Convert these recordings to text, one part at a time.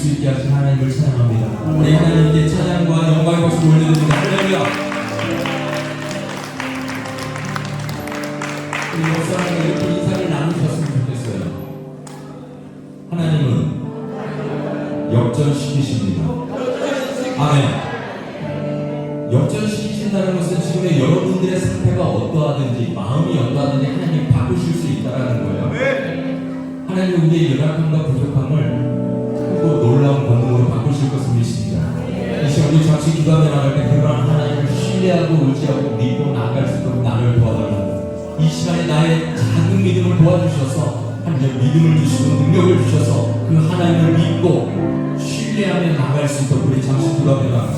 수 있게 하신 하나님을 찬양합니다. 우리 하나님께 찬양과 영광의 박수 올려드립니다. 할렐루야. 우리 목사님과 이렇게 인사를 나누셨으면 좋겠어요. 하나님은 역전시키십니다. 아멘. 역전시키신다는 것은 지금의 여러분들의 상태가 어떠하든지 마음이 어떠하든지 하나님 바꾸실 수 있다는 거예요. 하나님 우리의 연약함과 부족함을 크고 놀라운 권능으로 바꾸실 것을 믿습니다. 이 시간 우리 잠시 기도하며 나갈 때 그러한 하나님을 신뢰하고 의지하고 믿고 나아갈 수 있도록 나를 도와달라고 이 시간에 나의 작은 믿음을 도와주셔서 하나님 믿음을 주시고 능력을 주셔서 그 하나님을 믿고 신뢰하며 나아갈 수 있도록 우리 잠시 기도합니다.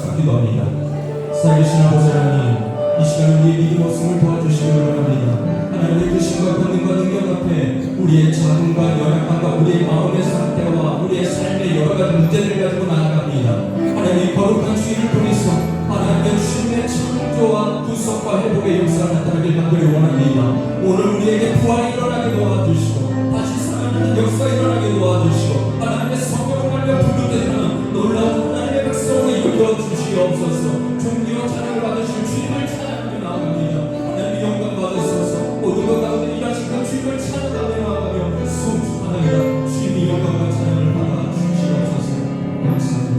살아계신 아버지 하나님, 이 시간 우리의 믿음 없음을 도와주시기 원합니다. 하나님의 크신과 권능과 능력 앞에 우리의 작음과 연약함과 우리의 마음의 상태와 우리의 삶의 여러 가지 문제를 가지고 나아갑니다. 하나님의 거룩한 주의를 통해서 하나님의 주님의 창조와 구속과 회복의 역사가 나타나길 간절히 원합니다. 오늘 우리에게 부활이 일어나게 도와주시고 다시 살아나는 역사가 일어나게 도와주시고 하나님의 성령을 알려 부르짖는 놀라운 하나님의 백성을 이끌어 주시옵소서. 존귀와 찬양을 받으실 주님을 찬양하며 나아갑니다. 하나님의 영광 받으소서. 모든 것 가운데 일하신 그 주님을 찬양하며 나아가며 수고하나이다. 주님의 영광과 찬양을 받아 주시옵소서. 감사합니다.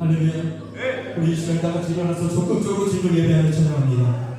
할렐루야. 우리 이 시간 다 같이 일어나서 적극적으로 주님을 예배하며 찬양합니다.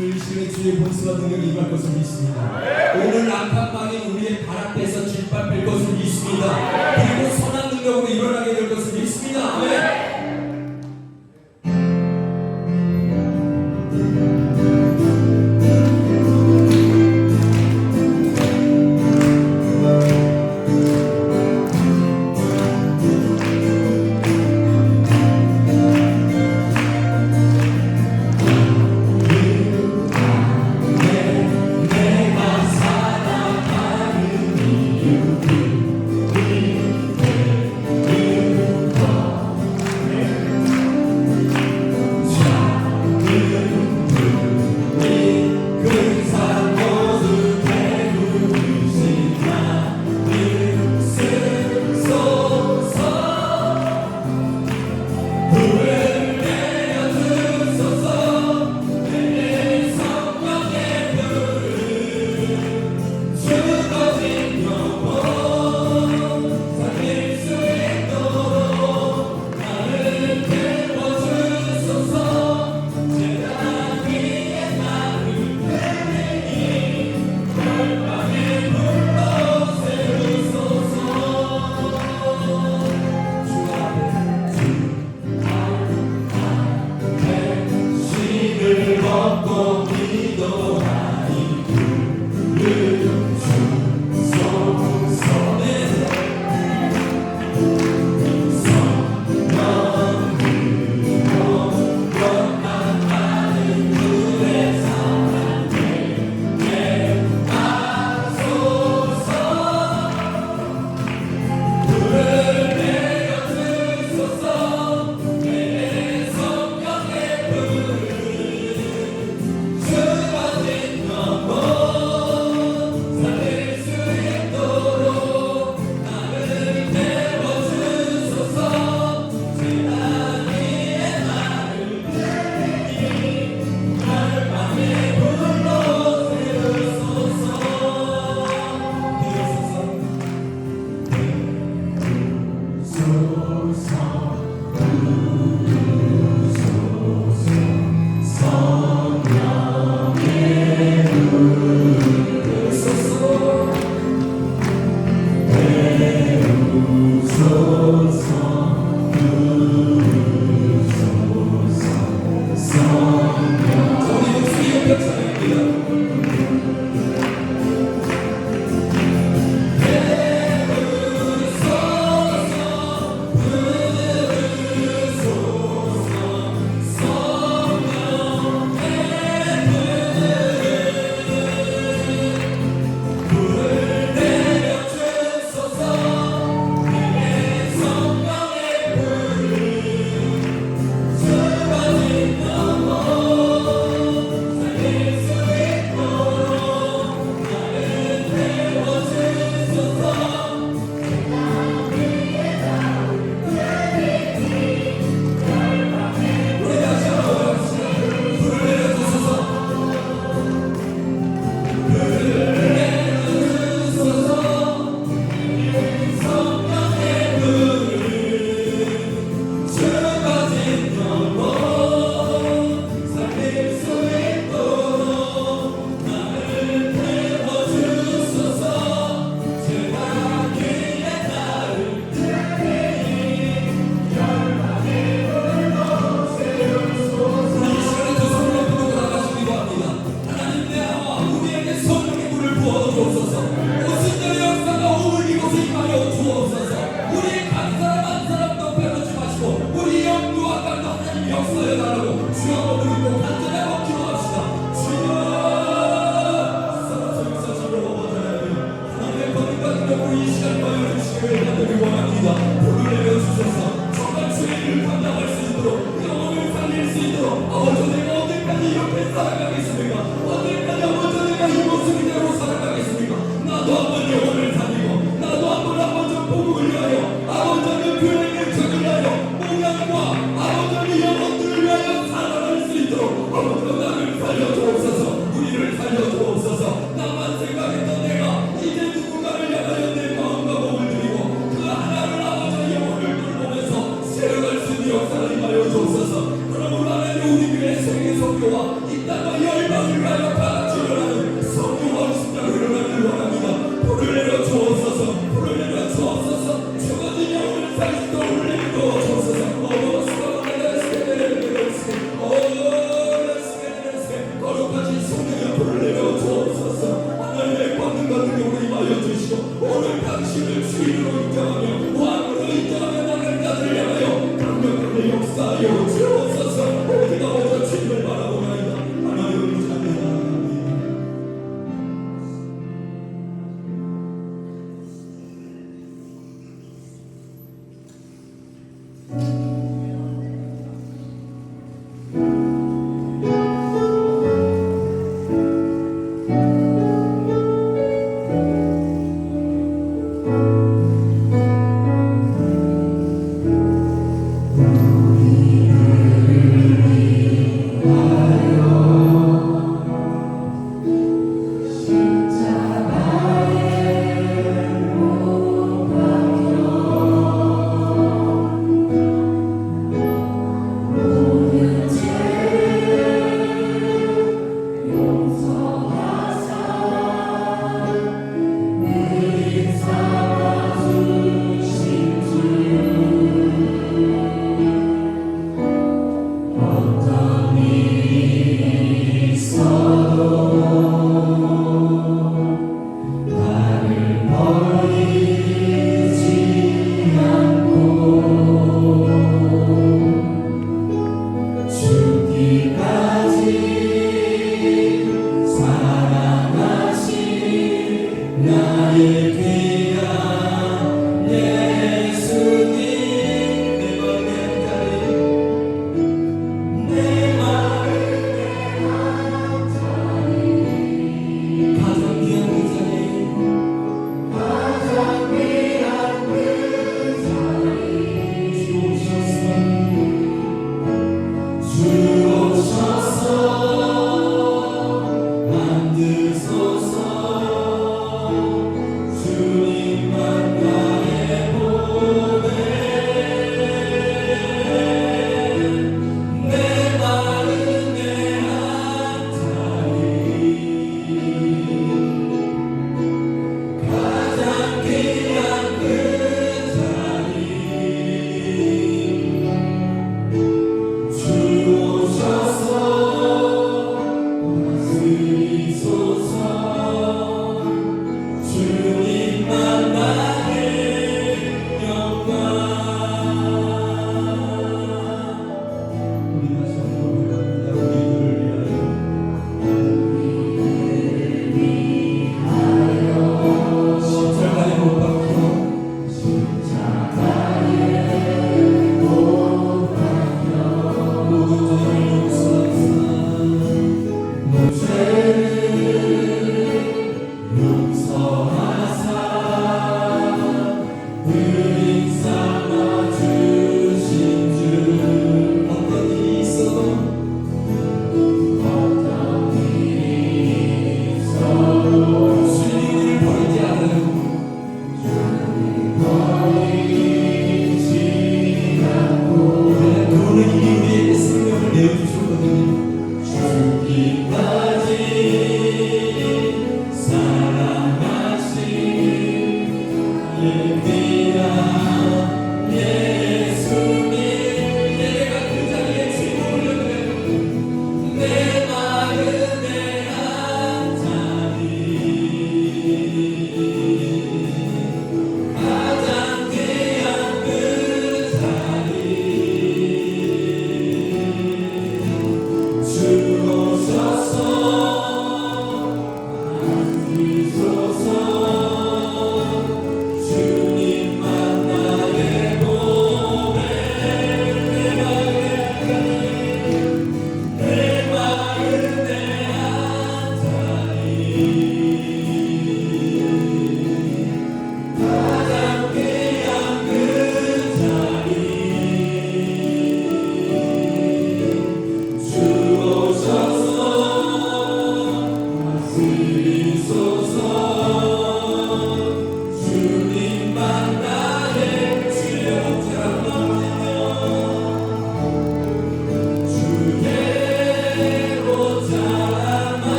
오늘 이 시간에 주의 본수와 능력이 임할 것을 믿습니다. 오늘 안팎만이 우리의 발 앞에서 짓밟힐 것을 믿습니다. 그리고 선한 능력으로 일어나게 될 것을 믿습니다. 아멘. 걷고 기도하니 부르는 주소서 내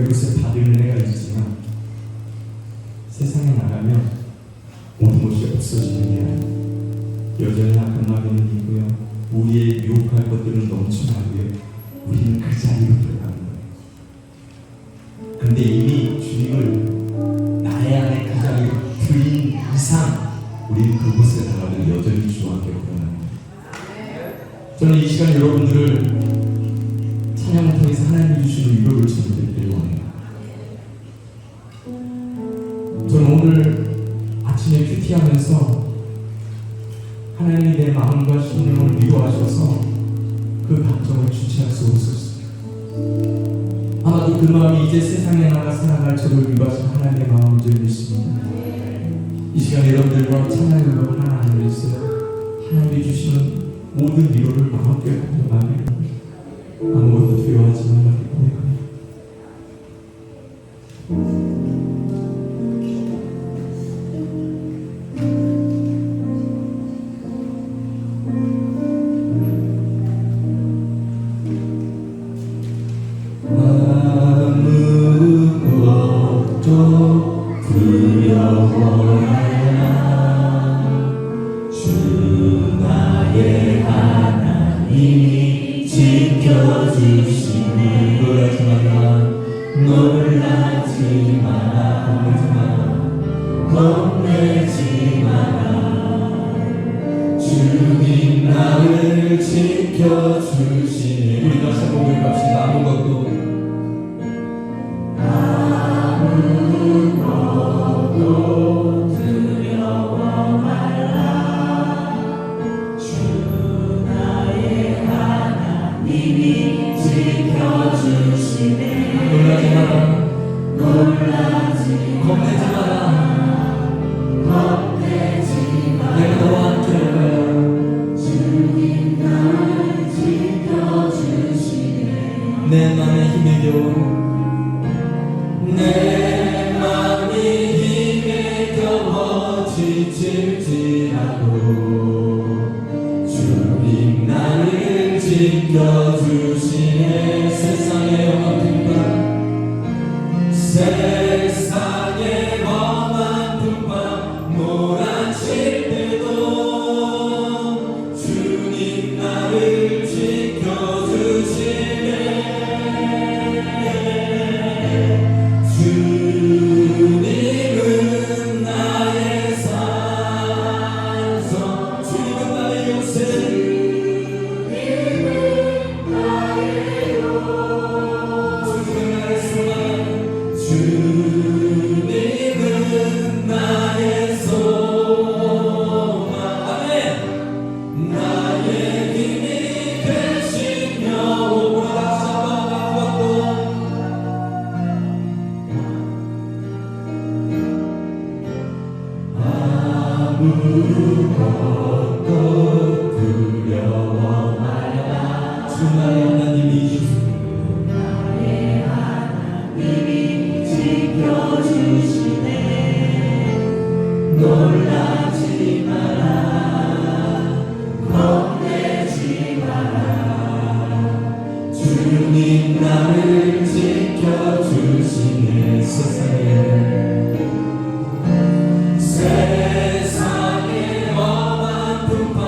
이곳에 받을 은혜가 있지만 세상에 나가면 모든 것이 없어지는 게 아니에요. 여전히 악한 마귀는 있고요. 우리의 유혹할 것들은 넘쳐나고요. 우리는 그 자리로 들어가는 거예요. 그런데 이미 주님을 나의 안에 그 자리로 들인 이상 우리는 그곳에 나가도 여전히 주와 함께 걸어가는 거예요. 저는 이 시간 여러분들을 찬양을 통해서 하나님이 주시는 위로를 전해드리기를 원해요. 저는 오늘 아침에 큐티하면서 하나님이 내 마음과 심령을 위로하셔서 그 감정을 주체할 수 없었어요. 아마도 그 마음이 이제 세상에 나가 살아갈 저를 위로하신 하나님의 마음인 줄 믿습니다. 이 시간 여러분들과 찬양으로 하나 알려주세요. 하나님이 주시는 모든 위로를 마음껏 고백하며 아무것도 두려워하지 말라고 고백합니다. 아무것도 두려워하라. 주 나의 하나님이 지켜주시니 놀라지 마라. 놀라지 마라. 겁내지 마라. 주님 나를 지켜주시니. 우리 다시 한번 고백합시다. 아무것도 두려워 말라. 주 나의 하나님이 지켜주시네. 놀라지 마라. 겁내지 마라. 내가 너와 함께 할 거야. 주님 나를 지켜주시네. 내 맘에 힘이 되어 내 맘이 힘에 겨워 지칠지라도 주님 나를 지켜주시네. 세상의 험한 풍파 세상의 험한 풍파 몰아칠 때도 주님 나를 지켜주시네. 주님은 나의 산성, 주님은 나의 요새, 주님은 나의 소망, 주님은 나의 소망. 아멘. 나의 힘이 되시며 오라 잡아갖고 아무것도 두려워 말라. 주 나의 하나님이 지켜주시네. 놀라지 마라. 겁내지 마라. 주님 나를 지켜주시네. 세상의 험한 풍파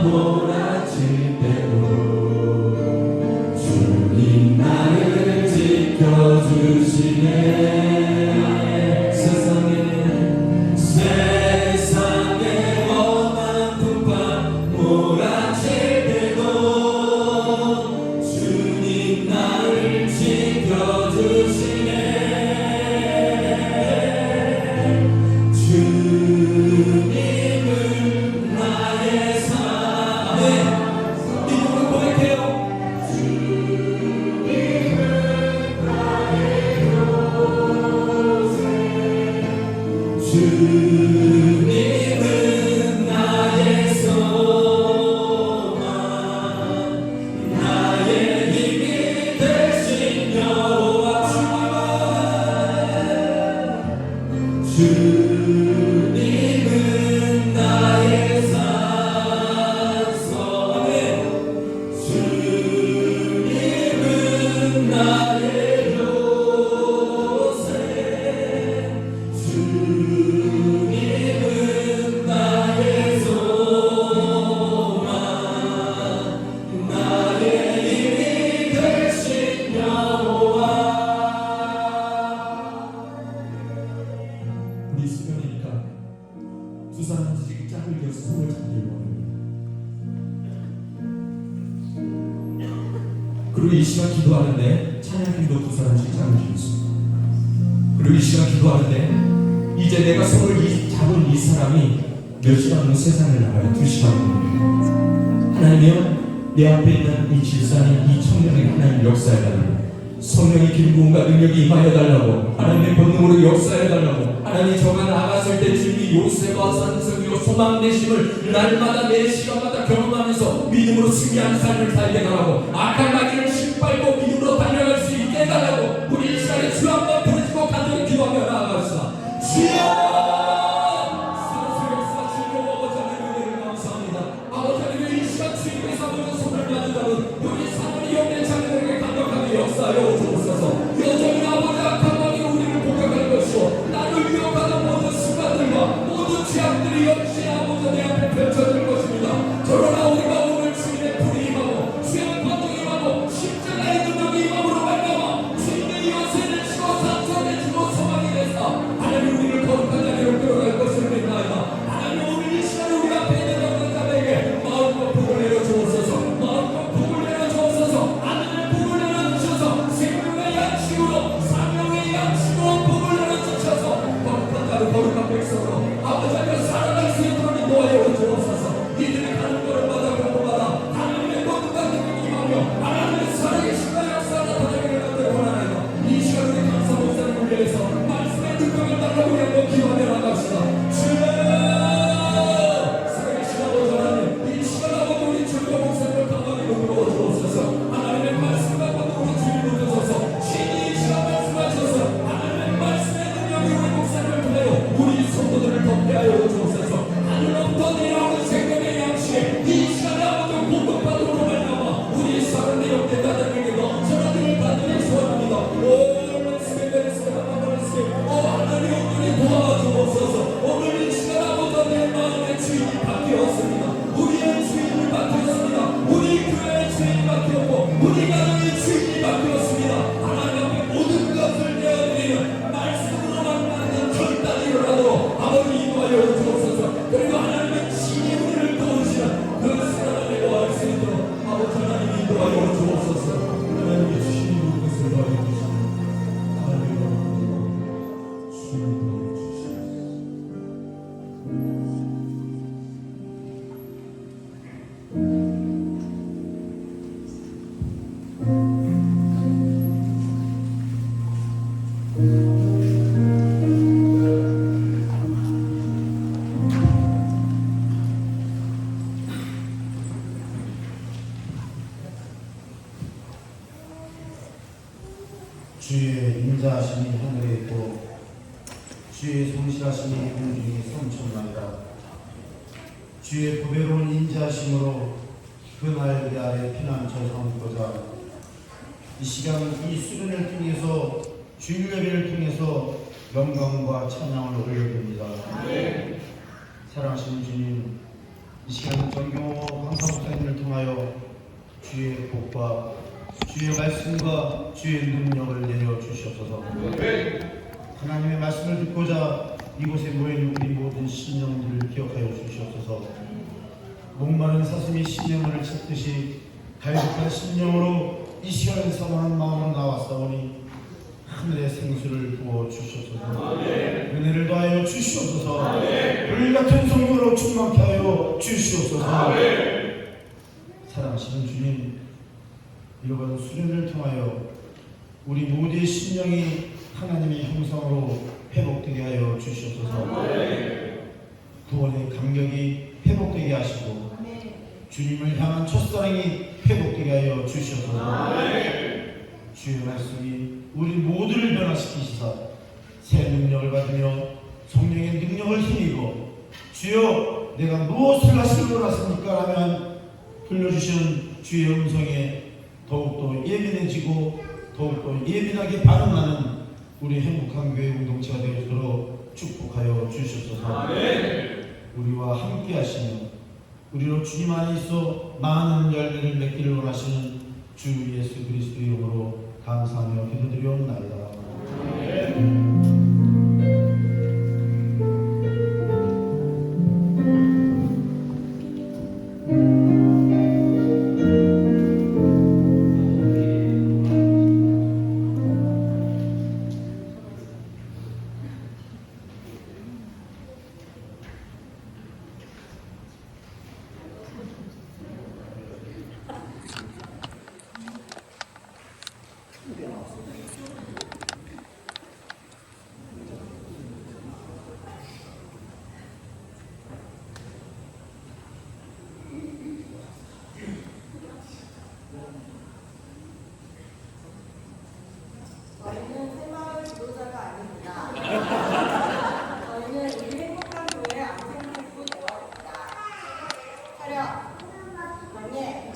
몰아칠 때도 주님 나를 지켜주시네. 세상의 험한 풍파 몰아칠 때도 주님 나를 지켜주시네. 그리고 이 시간 기도하는데 찬양팀도 두 사람씩 잠을 주셨습니다. 그리고 이 시간 기도하는데 이제 내가 손을 잡은 이 사람이 몇 시간 후 세상을 나가요. 2시간 후입니다. 하나님이여, 내 앞에 있는 이 질산인 이 청년에게 하나님 역사해달라고, 성령의 기름부음과 능력이 임하여 달라고, 하나님의 본능으로 역사해달라고, 하나님 저가 나갔을 때 주님이 요셉과 산성이요 소망되심을 날마다 매 시간마다 경험하면서 믿음으로 승리하는 삶을 살게 달라고, 악한 마귀를 신발고 믿음으로 달려갈 수 있게 해달라고, 우리 이 시간에 주 한번 부르짖고 간절히 기도하며 나아갑시다. 주여! 우리 사람이 영의 자녀들에게 강력하게 역사하여 주옵소서. 여전히 아버지 악한 마귀 우리를 공격할 것이오, 나를 위협하는 모든 순간들과 모든 죄악들이 역시 아버지 내 앞에 펼쳐질 것입니다. 그러나 우리가 오늘 주님의 불이 임하고 주의 권능이 임하고 십자가의 능력이 임함으로 말미암아 주님의 요새를 치고 산소를 주고 소망이 됐다. 하나님 우리를 거룩한 자리로 끌어갈 것을 믿나이다. 하나님 오늘 이 시간에 우리 앞에 있는 영광 자매에게 마음과 복을 내려 주옵소서. 거룩한 백성으로 아버지 앞에 살아갈 수 있도록 인도하여 주옵소서. 이들이 가는 걸음마다 경고마다 하나님의 모든가 능력이 임하며 하나님의 살아계신과 역사 나타나기를 간절히 원하나이다. 이 시간 우리 감사 목사님을 위해서 말씀의 능력을 달라고 우리 한번 기도하며 나갑시다. 주여, 살아계신 아버지 하나님, 이 시간 아버지 우리 주님과 목사님을 강하게 이끌어 주옵소서. 하나님의 말씀과 우리 주님을 주소서. 신이 이 시간 말씀하셔서 하나님의 말씀의 능력이 우리 목사님을 우리 성도들을 덮게 하여 주옵소서. 하늘로부터 내려오는 생명의 양식에 이 시간에 아버지 공급받음으로 말미암아 우리 사랑의 영계 다들에게 넘쳐나기를 간절히 소원합니다. 오 말씀에 말씀에 하나님 오늘이 도와주옵소서. 오늘 이 시간 아버지 내 마음의 주인이 바뀌었습니다. 우리의 주인이 바뀌었습니다. 우리 교회의 주인이 바뀌었고 우리 가정의 주인이 바뀌었습니다. 하나님 앞에 모든 것을 내어드리는 말씀으로 만나는 결단이 일어나도록 아버지 인도하여 주옵소서. 그리고 하나님의 신이 우리를 도우시는 그 사랑을 내고할 수 있도록 아버지 하나님 인도하여 주옵소서. 하나님의 신이 우리 것을 도와주시옵소서. 하나님의 주님을 도와주시옵소서. 주의 인자하심이 하늘에 있고 주의 성실하심이 공중에 성천하니라. 주의 보배로운 인자하심으로 그날 내 아래 피난처 삼고자 이 시간 이 수련을 통해서 주일 예배를 통해서 영광과 찬양을 올려드립니다. 사랑하시는 주님, 이 시간 정교 강사 목사님을 통하여 주의 복과 주의 말씀과 주의 능력을 내려 주시옵소서. 하나님의 말씀을 듣고자 이곳에 모인 우리 모든 신령들을 기억하여 주시옵소서. 목마른 사슴이 신령을 찾듯이 갈급한 심령으로 이 시간에 사모하는 마음으로 나왔사오니 하늘의 생수를 부어 주시옵소서. 은혜를 더하여 주시옵소서. 불같은 성령으로 충만케 하여 주시옵소서. 사랑하시는 주님, 이번 수련을 통하여 우리 모두의 심령이 하나님의 형상으로 회복되게 하여 주시옵소서. 구원의 감격이 회복되게 하시고 주님을 향한 첫사랑이 회복되게 하여 주시옵소서. 주의 말씀이 우리 모두를 변화시키시사 새 능력을 받으며 성령의 능력을 힘입어 주여 내가 무엇을 하시기로 원하십니까? 하면 들려주시는 주의 음성에 더욱더 예민해지고 더욱더 예민하게 반응하는 우리 행복한 교회 공동체가 되어주도록 축복하여 주시옵소서. 우리와 함께 하시며 우리로 주님 안에 있어 많은 열매를 맺기를 원하시는 주 예수 그리스도의 이름으로 감사하며 기도드리옵나이다. 저희는 새마을 지도자가 아닙니다. 저희는 우리 행복한 교회 암송팀부 대화입니다. 차렷! 명예!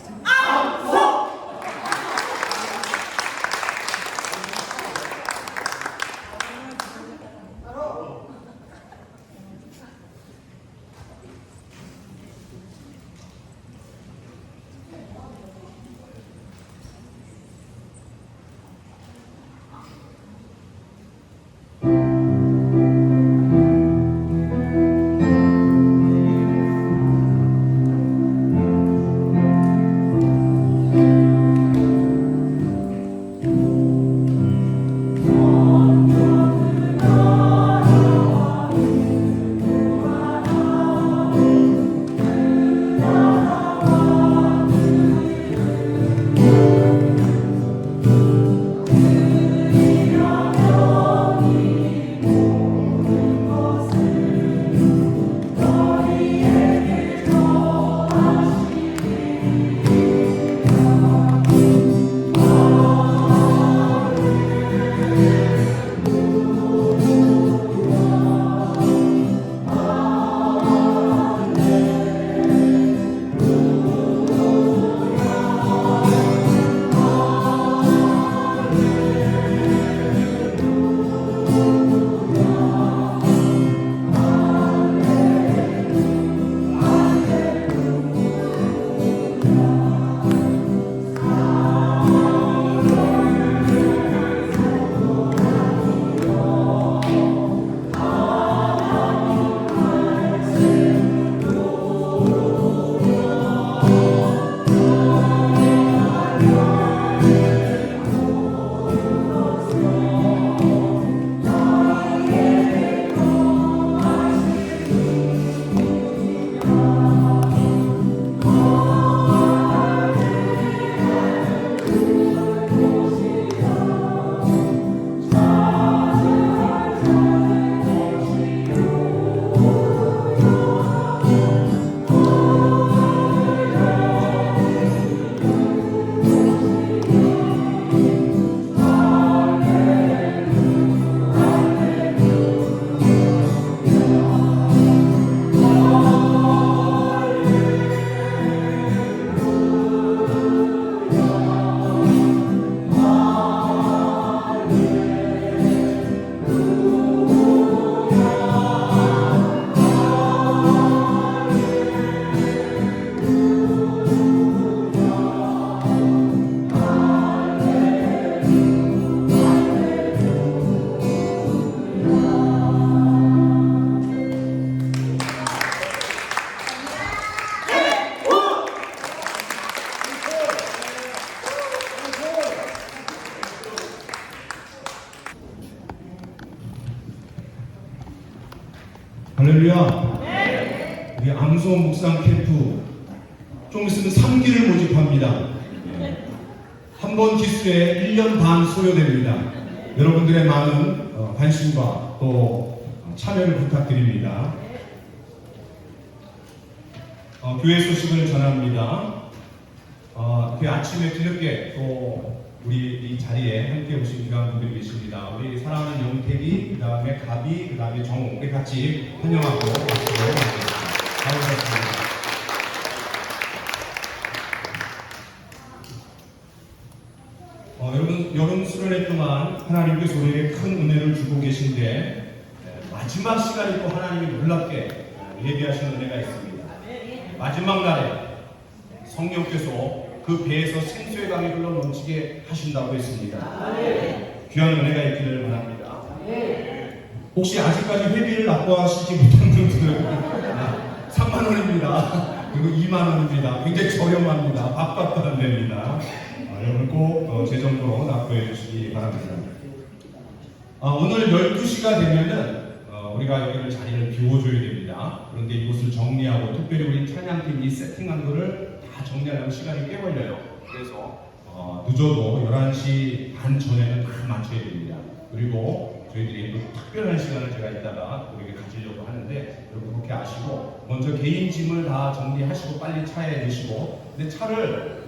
바로! 할렐루야. 우리 암송 묵상 캠프 좀 있으면 3기를 모집합니다. 한 번 기수에 1년 반 소요됩니다. 여러분들의 많은 관심과 또 참여를 부탁드립니다. 교회 소식을 전합니다. 그 아침에 뒤늦게 또 우리 이 자리에 함께 오신 귀감분들이 계십니다. 우리 사랑하는 영택이, 그 다음에 가비, 그 다음에 정우, 우리 같이 환영하고 박수로 맞겠습니다. 반갑습니다. 여러분, 여름 수련회 동안 하나님께서 우리에게 큰 은혜를 주고 계신데 마지막 시간이 또 하나님이 놀랍게 예비하신 은혜가 있습니다. 마지막 날에 성령께서 그 배에서 생수의 강이 흘러 넘치게 하신다고 했습니다. 귀한 은혜가 있기를 바랍니다. 혹시 아직까지 회비를 납부하시지 못한 분들은 3만 원입니다. 그리고 2만 원입니다. 굉장히 저렴합니다. 밥값도 안 됩니다. 여러분 꼭 재정으로 납부해 주시기 바랍니다. 오늘 12시가 되면은 우리가 여기를 자리를 비워줘야 됩니다. 그런데 이곳을 정리하고 특별히 우리 찬양팀이 세팅한 거를 다 정리하려면 시간이 꽤 걸려요. 그래서 늦어도 11시 반 전에는 다 마쳐야 됩니다. 그리고 저희들이 또 특별한 시간을 제가 이따가 우리에게 가지려고 하는데 여러분 그렇게 아시고 먼저 개인 짐을 다 정리하시고 빨리 차에 넣으시고 근데 차를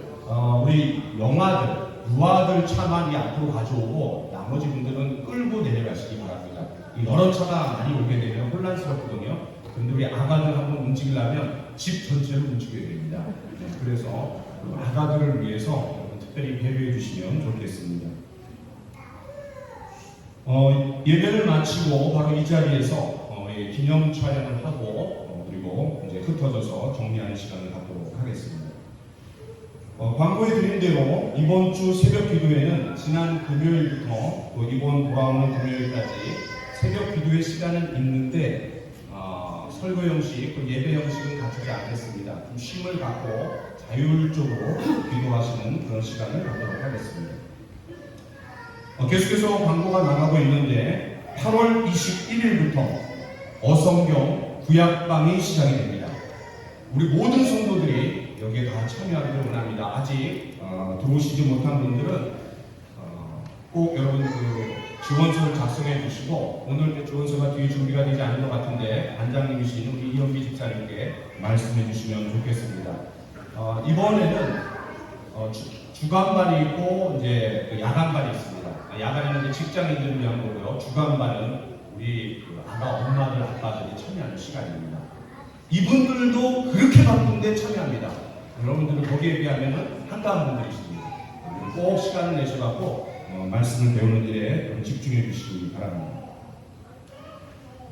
우리 영아들, 유아들 차만 이 앞으로 가져오고 나머지 분들은 끌고 내려가시기 바랍니다. 이 여러 차가 많이 오게 되면 혼란스럽거든요. 그런데 우리 아가들 한번 움직이려면 집 전체를 움직여야 됩니다. 네, 그래서 아가들을 위해서 특별히 배려해 주시면 좋겠습니다. 예배를 마치고 바로 이 자리에서 기념 촬영을 하고 그리고 이제 흩어져서 정리하는 시간을 갖도록 하겠습니다. 광고해 드린 대로 이번 주 새벽 기도회는 지난 금요일부터 또 이번 돌아오는 금요일까지 새벽 기도회 시간은 있는데 설교 형식, 예배 형식은 갖추지 않겠습니다. 좀 쉼을 갖고 자율적으로 기도하시는 그런 시간을 갖도록 하겠습니다. 계속해서 광고가 나가고 있는데 8월 21일부터 어성경 구약방이 시작이 됩니다. 우리 모든 성도들이 여기에 다 참여하기를 원합니다. 아직 들어오시지 못한 분들은 꼭 여러분 지원서를 작성해 주시고 오늘 지원서가 뒤에 준비가 되지 않은 것 같은데 반장님이신 우리 이현기 집사님께 말씀해 주시면 좋겠습니다. 이번에는 주간반이 있고 이제 야간반이 있습니다. 야간에는 이제 직장인들을 위한 거고요. 주간반은 우리 아가 엄마들 아빠들이 참여하는 시간입니다. 이분들도 그렇게 바쁜데 참여합니다. 여러분들은 거기에 비하면 한가한 분들이십니다. 꼭 시간을 내셔갖고 말씀을 배우는 일에 집중해 주시기 바랍니다.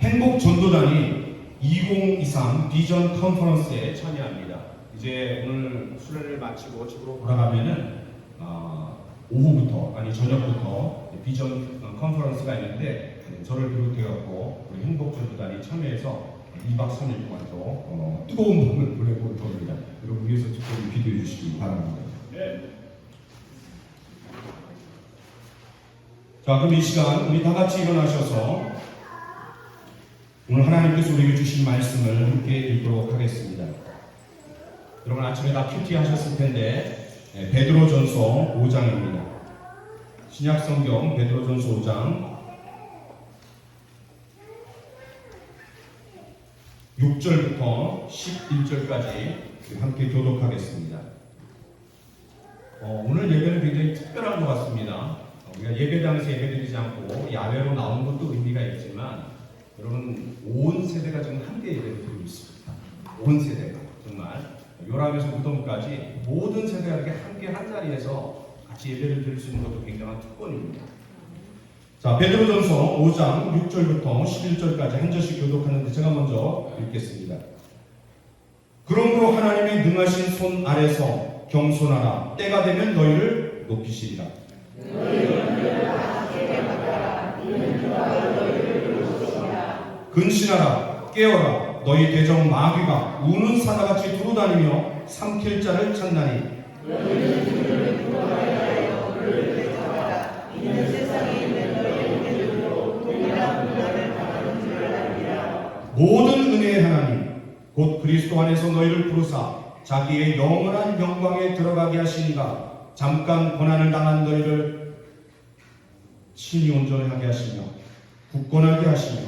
행복 전도단이 2023 비전 컨퍼런스에 참여합니다. 이제 오늘 수련을 마치고 집으로 돌아가면은 오후부터 아니 저녁부터 비전 컨퍼런스가 있는데 저를 비롯해갖고 우리 행복 전도단이 참여해서 2박 3일 동안 또 뜨거운 밤을 보내볼 겁니다. 여러분 위해서 특별히 기도해 주시기 바랍니다. 네. 자, 그럼 이 시간 우리 다 같이 일어나셔서 오늘 하나님께서 우리에게 주신 말씀을 함께 읽도록 하겠습니다. 여러분 아침에 다 큐티 하셨을 텐데 베드로전서 5장입니다. 신약성경 베드로전서 5장 6절부터 11절까지 함께 교독하겠습니다. 오늘 예배는 굉장히 특별한 것 같습니다. 우리가 예배당에서 예배드리지 않고 야외로 나오는 것도 의미가 있지만 여러분 온 세대가 지금 함께 예배를 드리고 있습니다. 온 세대가 정말 요람에서 무덤까지 모든 세대가 이렇게 함께 한 자리에서 같이 예배를 드릴 수 있는 것도 굉장한 특권입니다. 자, 베드로전서 5장 6절부터 11절까지 한 절씩 교독하는데 제가 먼저 읽겠습니다. 그러므로 하나님의 능하신 손 아래서 경손하라. 때가 되면 너희를 높이시리라. 근신하라. 깨어라. 너희 대적 마귀가 우는 사자같이 두루다니며 삼킬 자를 찾나니 모든 은혜의 하나님 곧 그리스도 안에서 너희를 부르사 자기의 영원한 영광에 들어가게 하시니가 잠깐 고난을 당한 너희를 친히 온전하게 하시며 굳건하게 하시며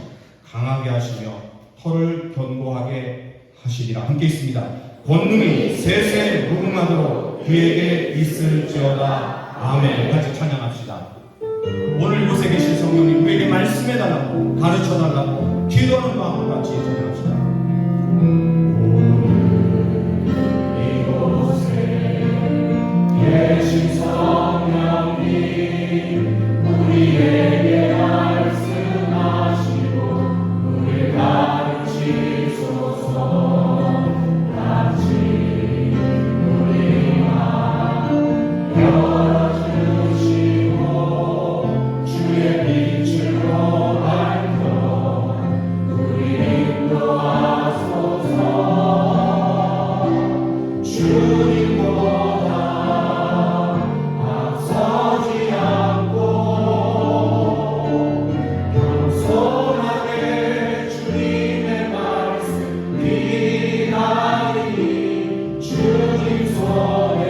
강하게 하시며 털을 견고하게 하시리라. 함께 있습니다. 권능이 세세 무궁하도록 그에게 있을지어다. 아멘. 같이 찬양합시다. 오늘 이곳에 계신 성령님 우리에게 말씀해달라고 가르쳐달라고 기도하는 마음으로 같이 찬양합시다. 계신 성령님 우리에게 말씀하시고 우리 가르치소서. 같이 우리 마음 열어주시고 주의 빛으로 밝혀 우리 인도하소서. 주님보다 앞서지 않고 겸손하게 주님의 말씀 믿나니 주님 손에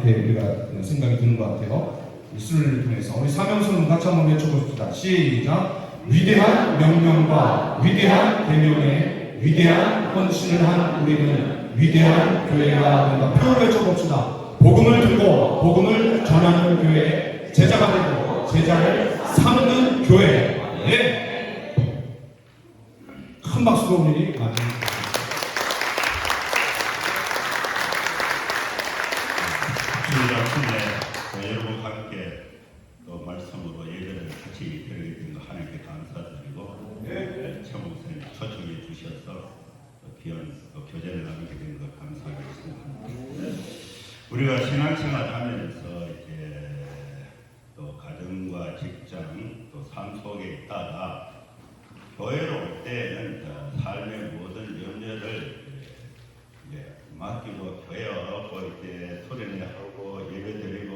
이렇게 우리가 생각이 드는 것 같아요. 이 순례를 통해서 우리 사명선언 같이 한번 외쳐봅시다. 시작. 위대한 명령과 위대한 대명에 위대한 헌신을 한 우리는 위대한 교회가 된다. 표를 외쳐봅시다. 복음을 들고 복음을 전하는 교회, 제자가 되고 제자를 삼는 교회. 네. 큰 박수로 우리 맞습니다. 주일 아침에 여러분과 함께 또 말씀으로 예배를 같이 드리게 된 거 하나님께 감사드리고 최 목사님 초청해 주셔서 귀한 교제를 나누게 된 거 감사하게 생각합니다. 우리가 신앙생활 하면서 이제 또 가정과 직장 또 삶 속에 있다가 교회로 올 때는 삶의 모든 염려를 이제 맡기고 교회 와서 이제 소리내하고 예배드리고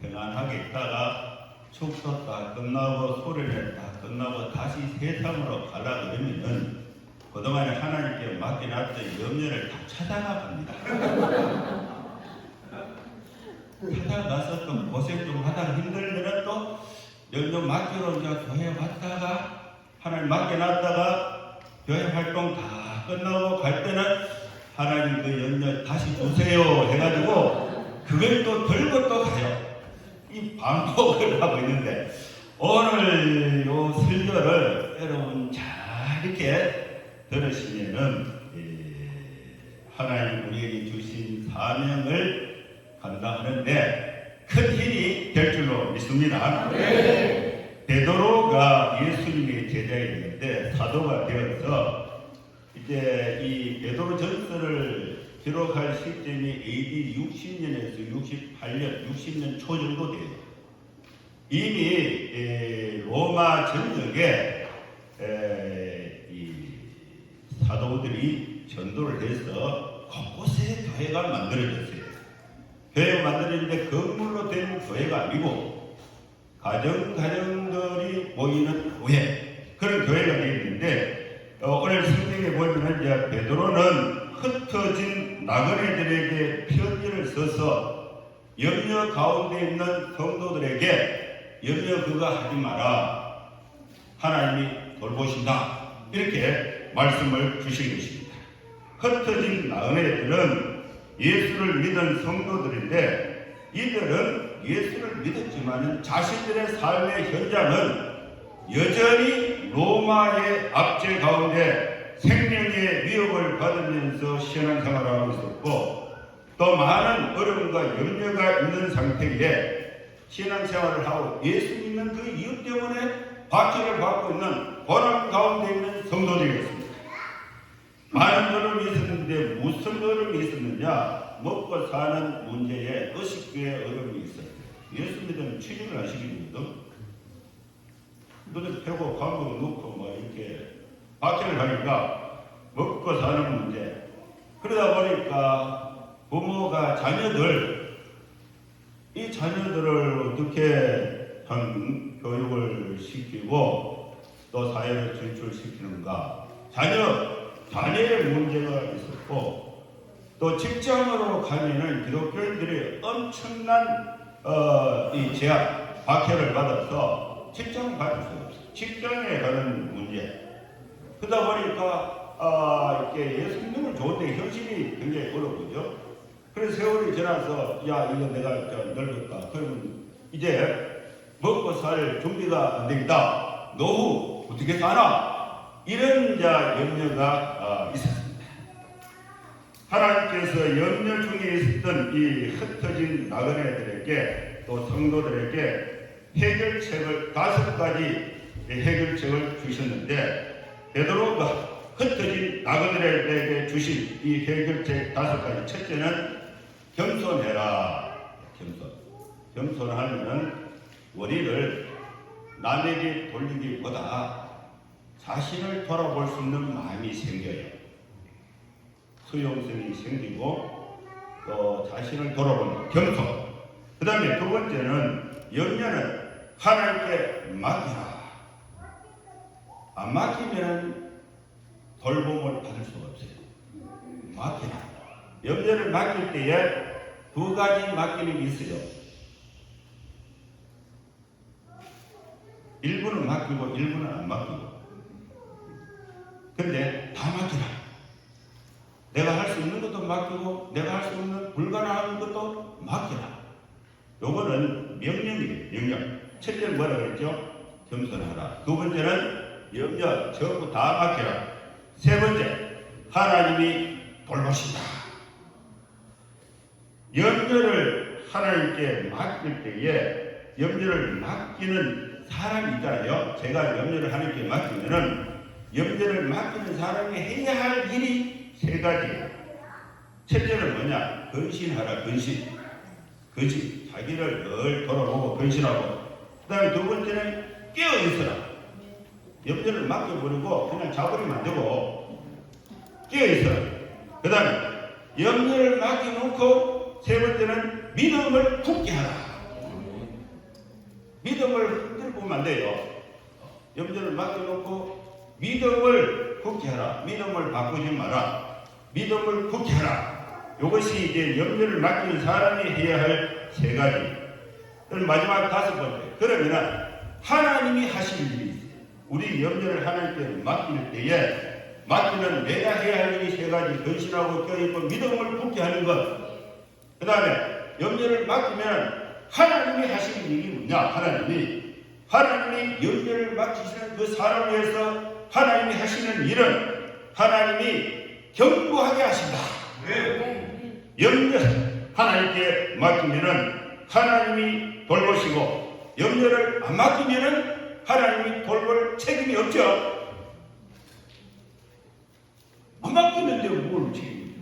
평안하게 있다가 축도 다 끝나고 소리내 다 끝나고 다시 세상으로 가려고 그러면은 그동안에 하나님께 맡겨놨던 염려를 다 찾아나갑니다. 찾아가서 또 고생 좀 하다가 힘들면은 또 염려 맡기러 이제 교회 왔다가 하나님 맡겨놨다가 교회 활동 다 끝나고 갈 때는 하나님 그 염려 다시 주세요 해가지고 그걸 또 들고 또 가요. 이 반복을 하고 있는데 오늘 요 설교를 여러분 잘 이렇게 들으시면은 하나님 우리에게 주신 사명을 감당하는데 큰 힘이 될 줄로 믿습니다. 베드로가 예수님의 제자였는데 사도가 되어서 이제 이 베드로 전서를 기록할 시점이 AD 60년에서 68년, 60년 초 정도 돼요. 이미 로마 전역에 이 사도들이 전도를 해서 곳곳에 교회가 만들어졌어요. 교회가 만들어졌는데 건물로 된 교회가 아니고 가정들이 모이는 교회, 그런 교회가 되어 있는데 오늘 성경에 보면 이제 베드로는 흩어진 나그네들에게 편지를 써서 염려 가운데 있는 성도들에게 염려 그거 하지 마라, 하나님이 돌보신다, 이렇게 말씀을 주신 것입니다. 흩어진 나그네들은 예수를 믿은 성도들인데 이들은 예수를 믿었지만 자신들의 삶의 현장은 여전히 로마의 압제 가운데 생명의 위협을 받으면서 신앙생활을 하고 있었고 또 많은 어려움과 염려가 있는 상태에 신앙생활을 하고 예수 믿는 그 이유 때문에 박해를 받고 있는 고난 가운데 있는 성도들이었습니다. 많은 어려움이 있었는데 무슨 어려움이 있었느냐? 먹고 사는 문제에 의식주의 어려움이 있었어요. 예수 믿으면 취직을 하시거든요. 너도 패고 감옥에 넣고 뭐 이렇게 박해를 하니까 먹고 사는 문제. 그러다 보니까 부모가 이 자녀들을 어떻게 한 교육을 시키고 또 사회를 진출시키는가. 자녀의 문제가 있었고 또 직장으로 가면은 기독교인들이 엄청난 이 제약, 박해를 받아서 직장 가는 수 없어요. 직장에 가는 문제. 그러다 보니까 이렇게 예수 믿는 좋은데 현실이 굉장히 어려워요. 그래서 세월이 지나서 야 이거 내가 늙었다. 그러면 이제 먹고 살 준비가 안 되겠다. 노후 어떻게 사나? 이런 염려가 있었습니다. 하나님께서 염려 중에 있었던 이 흩어진 나그네들에게 또 성도들에게 해결책을 5가지 해결책을 주셨는데 베드로가 흩어진 나그네들에게 주신 이 해결책 5가지. 첫째는 겸손해라. 겸손하면 우리를 남에게 돌리기보다 자신을 돌아볼 수 있는 마음이 생겨요. 수용성이 생기고 또 자신을 돌아보는 겸손. 그 다음에 두 번째는 염려는 하나님께 맡기라. 안 맡기면 돌봄을 받을 수가 없어요. 맡기라. 염려를 맡길 때에 두 가지 맡기는 게 있어요. 일부는 맡기고 일부는 안 맡기고. 근데 다 맡기라. 내가 할 수 있는 것도 맡기고 내가 할 수 없는 불가능한 것도 맡기라. 요거는 명령이에요. 명령. 첫째는 뭐라 그랬죠? 겸손하라. 두 번째는 염려 전부 다 맡기라. 세 번째, 하나님이 돌보신다. 염려를 하나님께 맡길 때에 염려를 맡기는 사람이 있잖아요. 제가 염려를 하나님께 맡기면은 염려를 맡기는 사람이 해야 할 일이 세 가지예요. 첫째는 뭐냐? 근신하라. 근신. 자기를 늘 돌아보고 근신하고. 그 다음에 두 번째는 깨어있어라. 염려를 맡겨버리고 그냥 자버리면 안 되고 깨어있어라. 그 다음에 염려를 맡겨놓고 세 번째는 믿음을 굳게 하라. 믿음을 흔들고 보면 안 돼요. 염려를 맡겨놓고 믿음을 굳게 하라. 믿음을 바꾸지 마라. 믿음을 굳게 하라. 이것이 이제 염려를 맡기는 사람이 해야 할 세 가지. 그럼 마지막 다섯 번째. 그러면 하나님이 하실 일이 있어요. 우리 염려를 하나님께 맡길 때에 맡기는 내가 해야 할 일이 세 가지. 근신하고 껴있고 믿음을 굳게 하는 것. 그 다음에 염려를 맡기면 하나님이 하시는 일이 뭐냐? 하나님이 염려를 맡기시는 그 사람을 위해서 하나님이 하시는 일은 하나님이 견고하게 하신다. 염려 하나님께 맡기면은 하나님이 돌보시고 염려를 안 맡기면은 하나님이 돌볼 책임이 없죠. 안 맡기는데 뭘 책임이?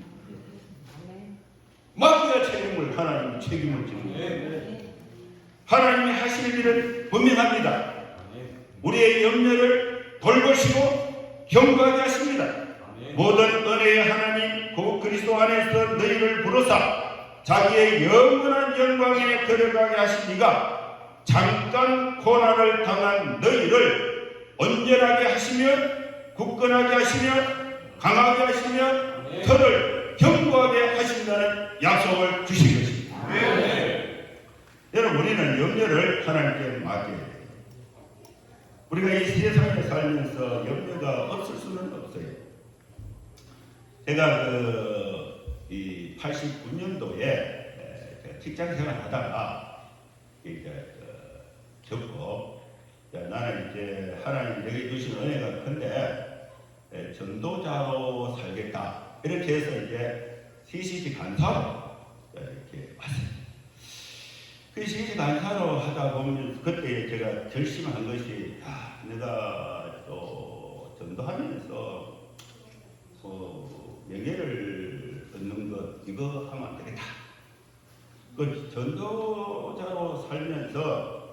맡겨야 책임을 하나님이 책임을 지는 하나님이 하실 일은 분명합니다. 우리의 염려를 돌보시고 견고하게 하십니다. 모든 은혜의 하나님 곧 그리스도 안에서 너희를 부르사 자기의 영원한 영광에 들어가게 하신 이가 잠깐 고난을 당한 너희를 온전하게 하시며 굳건하게 하시며 강하게 하시며 털을 견고하게 하신다는 약속을 주신 것입니다. 여러분, 우리는 염려를 하나님께 맡겨야 돼요. 우리가 이 세상에 살면서 염려가 없을 수는 없어요. 제가 이 89년도에 직장 생활 하다가 겪고, 나는 이제 하나님 내게 주신 은혜가 큰데 전도자로 살겠다. 이렇게 해서 이제 CCC 간사로 이렇게 왔어요. 그 CCC 간사로 하다 보면 그때 제가 결심한 것이, 내가 또 전도하면서 명예를 얻는 것, 이거 하면 안 되겠다. 그 전도자로 살면서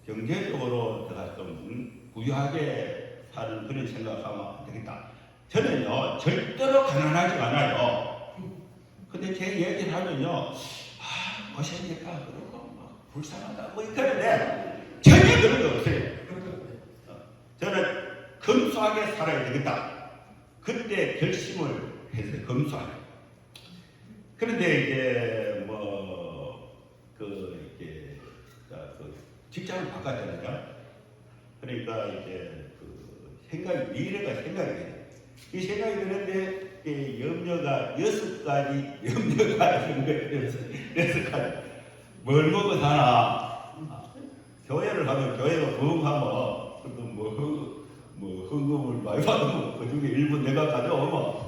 경제적으로 제가 좀 부유하게 사는 그런 생각하면 안 되겠다. 저는요, 절대로 가난하지 않아요. 근데 제 얘기를 하면요, 고생니까 그러고 막 불쌍하다 뭐 이러는데 전혀 그런 거 없어요. 저는 검소하게 살아야 되겠다. 그때 결심을 했어요. 검소하게. 그런데 이제 직장을 바꿨잖아요. 그러니까 이제 미래가 생각이 돼요. 이 생각이 드는데 염려가 6가지 염려가 있는 거예요. 6가지. 뭘 먹어 사나? 교회를 하면 교회가 부흥하면 헌금을 많이 받으면 그 중에 일부 내가 가져오면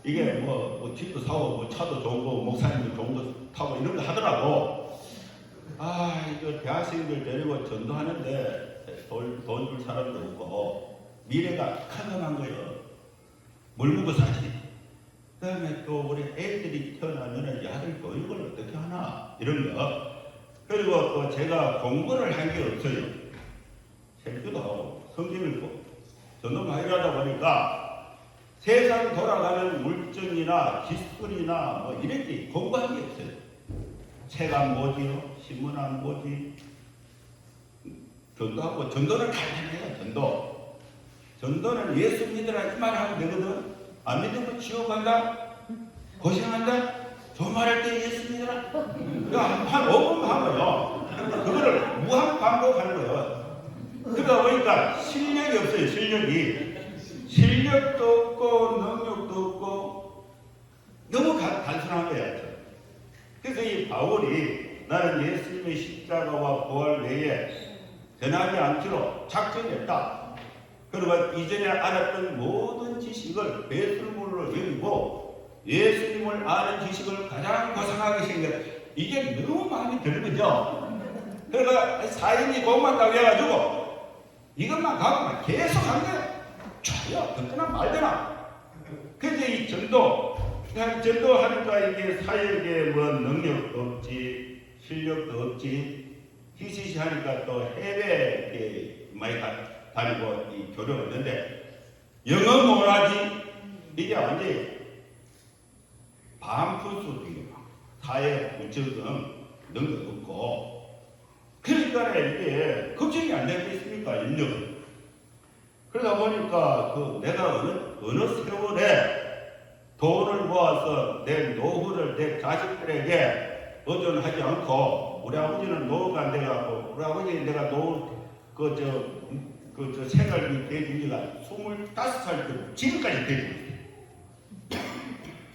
이게 집도 사고 차도 좋은 거 목사님도 좋은 거 타고 이런 거 하더라고. 이거 대학생들 데리고 전도하는데 돈 줄 사람도 없고 미래가 캄캄한 거예요. 뭘 먹고 사지? 그 다음에 또 우리 애들이 태어나면 아들 교육을 어떻게 하나 이런 거. 그리고 또 제가 공부를 한 게 없어요. 책도 하고 성경 읽고 전도 많이 하다 보니까 세상 돌아가는 물정이나 기술이나 이렇게 공부한 게 없어요. 책 안 보지요, 신문 안 보지. 전도하고 전도는 간단해요. 전도는 예수 믿으라 이 말 하면 되거든. 안 믿으면 지옥 간다, 고생한다. 말할 때 예수님이라 한 5분 하고요. 그거를 무한 반복하는 거예요. 그러다 보니까 실력이 없어요. 실력도 없고 능력도 없고 너무 단순한 거야. 그래서 이 바울이 나는 예수님의 십자가와 부활 외에 변하지 않기로 작정했다. 그리고 이전에 알았던 모든 지식을 배설물로 여기고 예수님을 아는 지식을 가장 고상하게 생겼다. 이게 너무 마음에 드는 거죠. 그러니까 사인이 고맙다고 해가지고 이것만 갖고만 계속 한 거예요. 좋아요. 듣거나 말거나. 그래서 이 전도하니까 이게 사역에 뭐 능력도 없지, 실력도 없지, 히시시 하니까 또 해외에 많이 다니고 이 교류가 있는데 영어 못하지. 이게 완전히 반푼수적이고 사회 우처금 능력 없고 그러니까 이게 걱정이 안 되고 있습니까? 인력은. 그러다 보니까 내가 어느 세월에 돈을 모아서 내 노후를 내 자식들에게 의존하지 않고 우리 아버지는 노후가 안 돼갖고 우리 아버지 내가 노후 생활비 대준 지가 25살 때 지금까지 되고 있어요.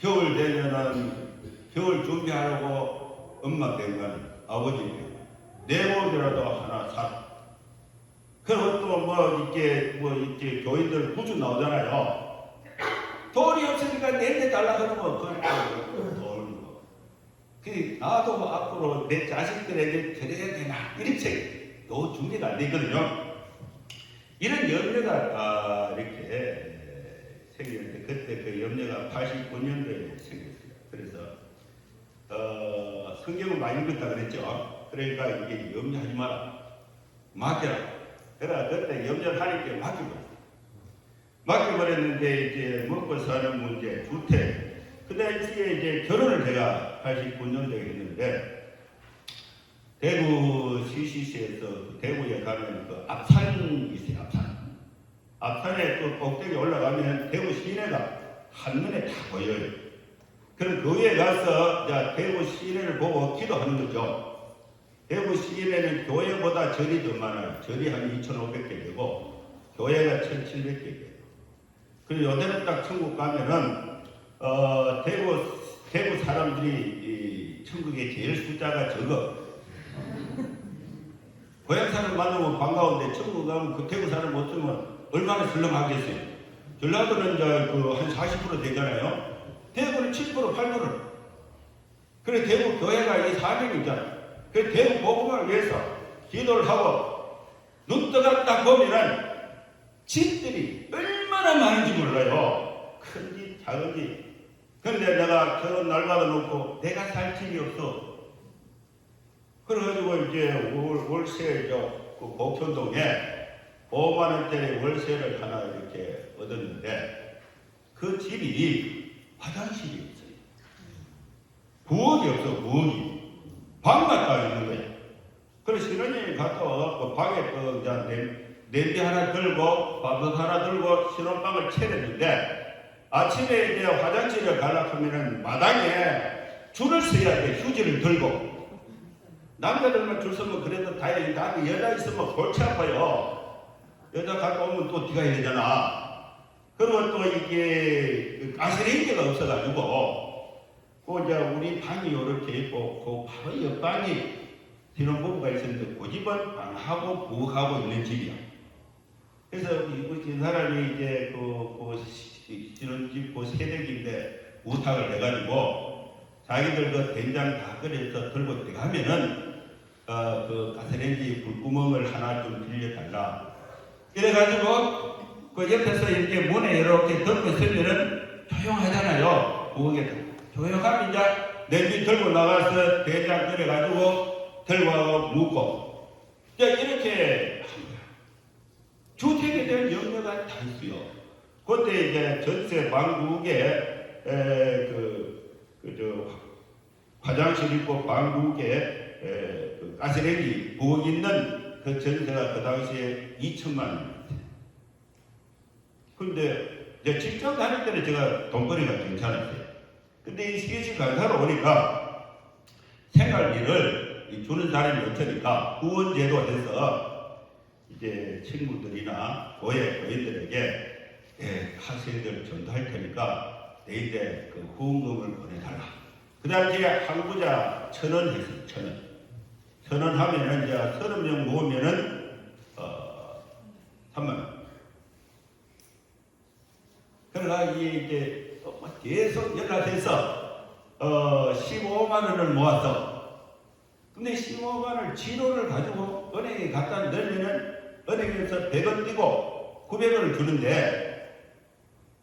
겨울 되면은 겨울 준비하려고 엄마 된 아버지 내 몸이라도 하나 사. 그리고 또 이렇게 교인들 구주 나오잖아요. 돈이 없으니까 내내 달라 그러면 돈. 나도 앞으로 내 자식들에게 드려야 되나 이렇게 또 준비가 안 되거든요. 이런 염려가 이렇게 생겼는데 그때 그 염려가 89년도에 생겼어요. 그래서 성경을 많이 읽었다 그랬죠. 그러니까 이게 염려하지 마라. 맡겨라. 그래 그때 염려를 하니까 맡겨버렸는데 이제 먹고 사는 문제, 주택. 그 당시에 이제 결혼을 제가 89년도에 했는데 대구 CCC에서 대구에 가면 그 앞산이 있어요. 앞산에 또 꼭대기 올라가면 대구 시내가 한눈에 다 보여요. 그럼 거기에 가서 대구 시내를 보고 기도하는 거죠. 대구 시내는 교회보다 절이 더 많아요. 절이 한 2,500개 되고 교회가 1,700개 돼요. 그리고 요새는 딱 천국 가면은 대구 사람들이 이 천국에 제일 숫자가 적어. 고향 사람 만나면 반가운데 천국 가면 그 대구 사람 못 쓰면 얼마나 설렁하겠어요. 전라도는 이제 한 40% 되잖아요. 대구는 7%, 8%. 그래 대구 교회가 이 사명이잖아요. 그 대구 복음을 위해서 기도를 하고 눈 떠가 딱 보면은 집들이 얼마나 많은지 몰라요. 큰지 작은지. 근데 내가 결혼 날마다 놓고 내가 살 집이 없어. 그래가지고 이제 월세 그 복천동에 5만 원짜리 월세를 하나 이렇게 얻었는데 그 집이 화장실이 없어요. 부엌이 없어. 부엌이. 방만 딱 있는 거예요. 그래서 신혼여행 갔다 와갖고 방에 냄비 하나 들고 밥솥 하나 들고 신혼방을 차렸는데 아침에 이제 화장실에 가려고 하면은 마당에 줄을 서야 돼. 휴지를 들고. 남자들만 줄 서면 그래도 다행이다. 여자 있으면 골치 아파요. 여자 갔다 오면 또 네가 해야 되잖아. 그러면 또 이게 가스레인지가 없어가지고 이제 우리 방이 이렇게 있고 그 바로 옆방이 신혼부부가 있었는데 그 집은 방하고 부엌하고 있는 집이야. 그래서 우리 사람이 이제 신혼집 그 세대기인데 부탁을 해가지고 자기들 그 된장 다 끓여서 들고 들어가면은 그 가스레인지 불구멍을 하나 좀 빌려달라. 이래가지고 그 옆에서 이렇게 문에 이렇게 덮고 있으면은 조용하잖아요. 부엌에 조용하면 이제 냄비 들고 나가서 된장 끓여가지고 들고 와서 묵고 이렇게 주택에 대한 염려가 다 있어요. 그때 이제 전세 방국에 화장실 있고 방국에 그 가스레인지 부엌 있는 그 전세가 그 당시에 2천만 원이었어요. 근데 이제 직장 다닐 때는 제가 돈벌이가 괜찮았어요. 근데 이 CSC 간사로 오니까 생활비를 주는 사람이 없으니까 후원제도 해서 이제 친구들이나 교회 교인들에게 학생들 전도할 테니까 내일에 그 후원금을 보내달라. 그 당시에 한 구자 1,000원 했어요. 1,000원. 1,000원 하면은 이제 30명 모으면은 3만 원. 그러나 이게 계속 연락해서 15만 원을 모았어. 근데 15만 원을 지로를 가지고 은행에 갖다 넣으면은 은행에서 100원 띄고 900원을 주는데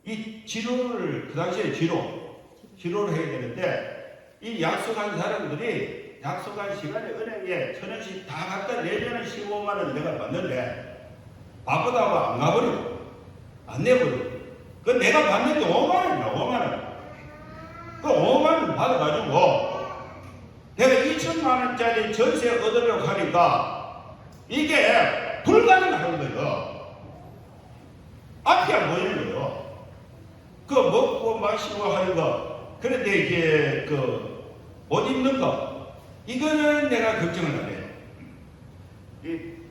이 지로를 그 당시에 지로를 해야 되는데 이 약속한 사람들이 약속한 시간에 은행에 1,000원씩 다 갖다 내면은 15만 원 내가 받는데 바쁘다고 안 가버리고 안 내버리고 그 내가 받는 게 5만 원이야. 5만 원. 그 5만 원 받아가지고 내가 2천만 원짜리 전세 얻으려고 하니까 이게 불가능한 거예요. 앞이 안 보이는 거예요. 그 먹고 마시고 하는 거. 그런데 이제 그 옷 입는 거. 이거는 내가 걱정을 안 해요. 이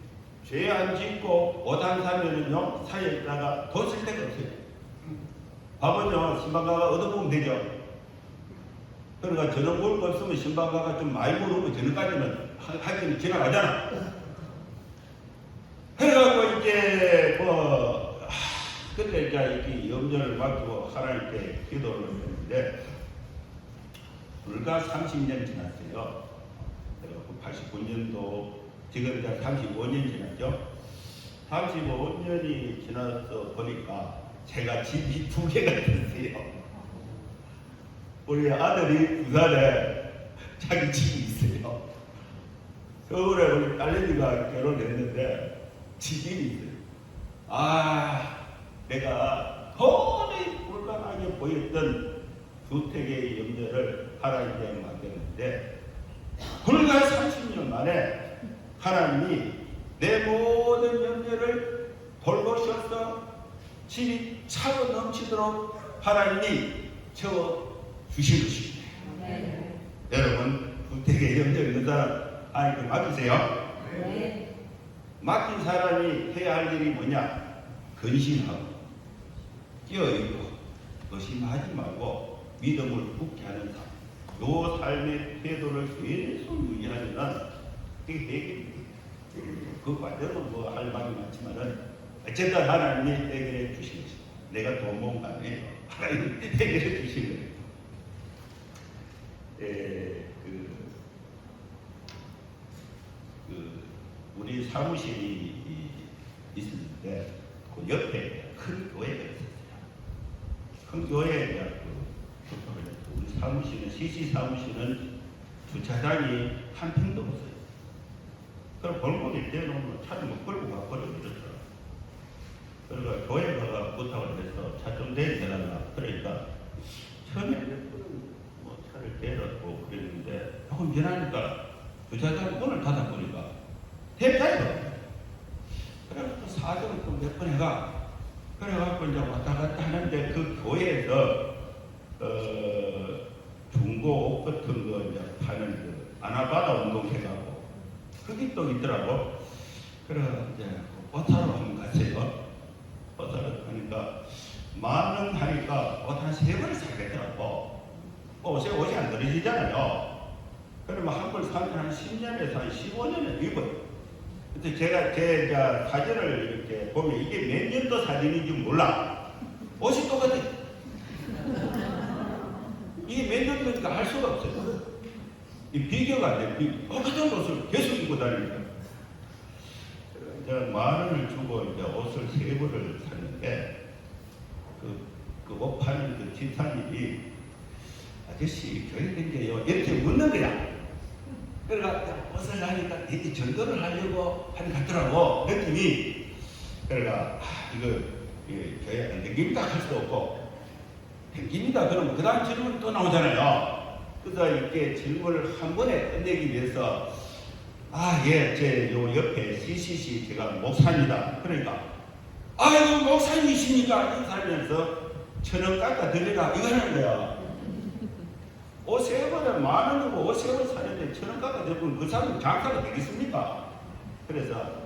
죄 안 짓고 옷 안 사면은요 사이에 있다가 돈 쓸 데가 없어요. 밥은요 신방가가 얻어보면 되죠. 그러니까 저녁 먹을 거 없으면 신방가가 좀 많이 먹으면 저녁까지는 하여튼 지나가잖아. 그래갖고 이제 그때 이제 이렇게 염려를 맡고 하나님께 기도를 했는데 불과 30년 지났어요. 그래갖고 89년도 지금 이제 35년 지났죠. 35년이 지나서 보니까 제가 집이 2개가 됐어요. 우리 아들이 부산에 자기 집이 있어요. 서울에 우리 딸내미가 결혼했는데 집이 있어요. 내가 도저히 불가능하게 보였던 주택의 염려를 하나님께 맡겼는데 불과 30년 만에 하나님이 내 모든 염려를 돌보셔서 집이 차고 넘치도록 하나님이 채워주신 것입니다. 네. 여러분 주택의 염려 있는 사람 하나님께 맡기세요. 네. 맡긴 사람이 해야 할 일이 뭐냐? 근신하고 끼어있고 의심하지 말고 믿음을 굳게 하는 삶. 요 삶의 태도를 계속 유지하면 그게 해결입니다. 그 과정은 뭐 할 말이 많지만은 어쨌든 하나님이 해결해 주신 것입니다. 내가 돈 모은 거 아니에요. 하나님이 해결해 주신 거예요. 우리 사무실이 있었는데 그 옆에 큰 교회가 있었어요. 큰 교회에 우리 사무실은 CC 사무실은 주차장이 한 평도 없어요. 그럼 골목에 대놓으면 차를 못 끌고 가버려 이러더라고요. 그러니까 교회 가가 부탁을 해서 차 좀 대달라. 그러니까 처음에 뭐 차를 대놓고 그랬는데 조금 지나니까 주차장 문을 닫아보니까 대차이가 없어요. 그래서 사정을 또 몇 번 해가 그래갖고 이제 왔다 갔다 하는데 그 교회에서 중고 옷 같은 거 이제 파는 그 아나바다 운동회라고 그게 또 있더라고. 그래 이제 옷 사러 한번 갔어요. 옷 사러 가니까 10,000원 하니까 옷 한 3벌을 사겠더라고. 옷이 안 떨어지잖아요. 그러면 한 벌 사면 한 10년에서 한 15년에 입어요. 근데 제가 제 사진을 이렇게 보면 이게 몇 년도 사진인지 몰라. 옷이 똑같아. 이게 몇 년도니까 알 수가 없어요. 이 비교가 안 돼. 똑같은 옷을 계속 입고 다니니까. 제가 10,000원을 주고 이제 옷을 3벌을 샀는데 그 옷 파는 그 집사님이 아저씨 교회 댕겨요 이렇게 묻는 거야. 그러니까 옷을 하니까 이제 전도를 하려고 하는 것 같더라고. 느낌이. 그러니까 이거 교회 안 댕깁니다 할 수도 없고 댕깁니다 그러면 그 다음 질문 또 나오잖아요. 그래서 이렇게 질문을 한 번에 끝내기 위해서 제 요 옆에 CCC 제가 목사입니다. 그러니까 아이고 목사님이십니까? 인사하면서 1,000원 깎아 드리라 이거 하는 거야. 옷 3번에 10,000원이고 옷 3번 사는데 1,000원가가 되면 그 사람은 장사가 되겠습니까? 그래서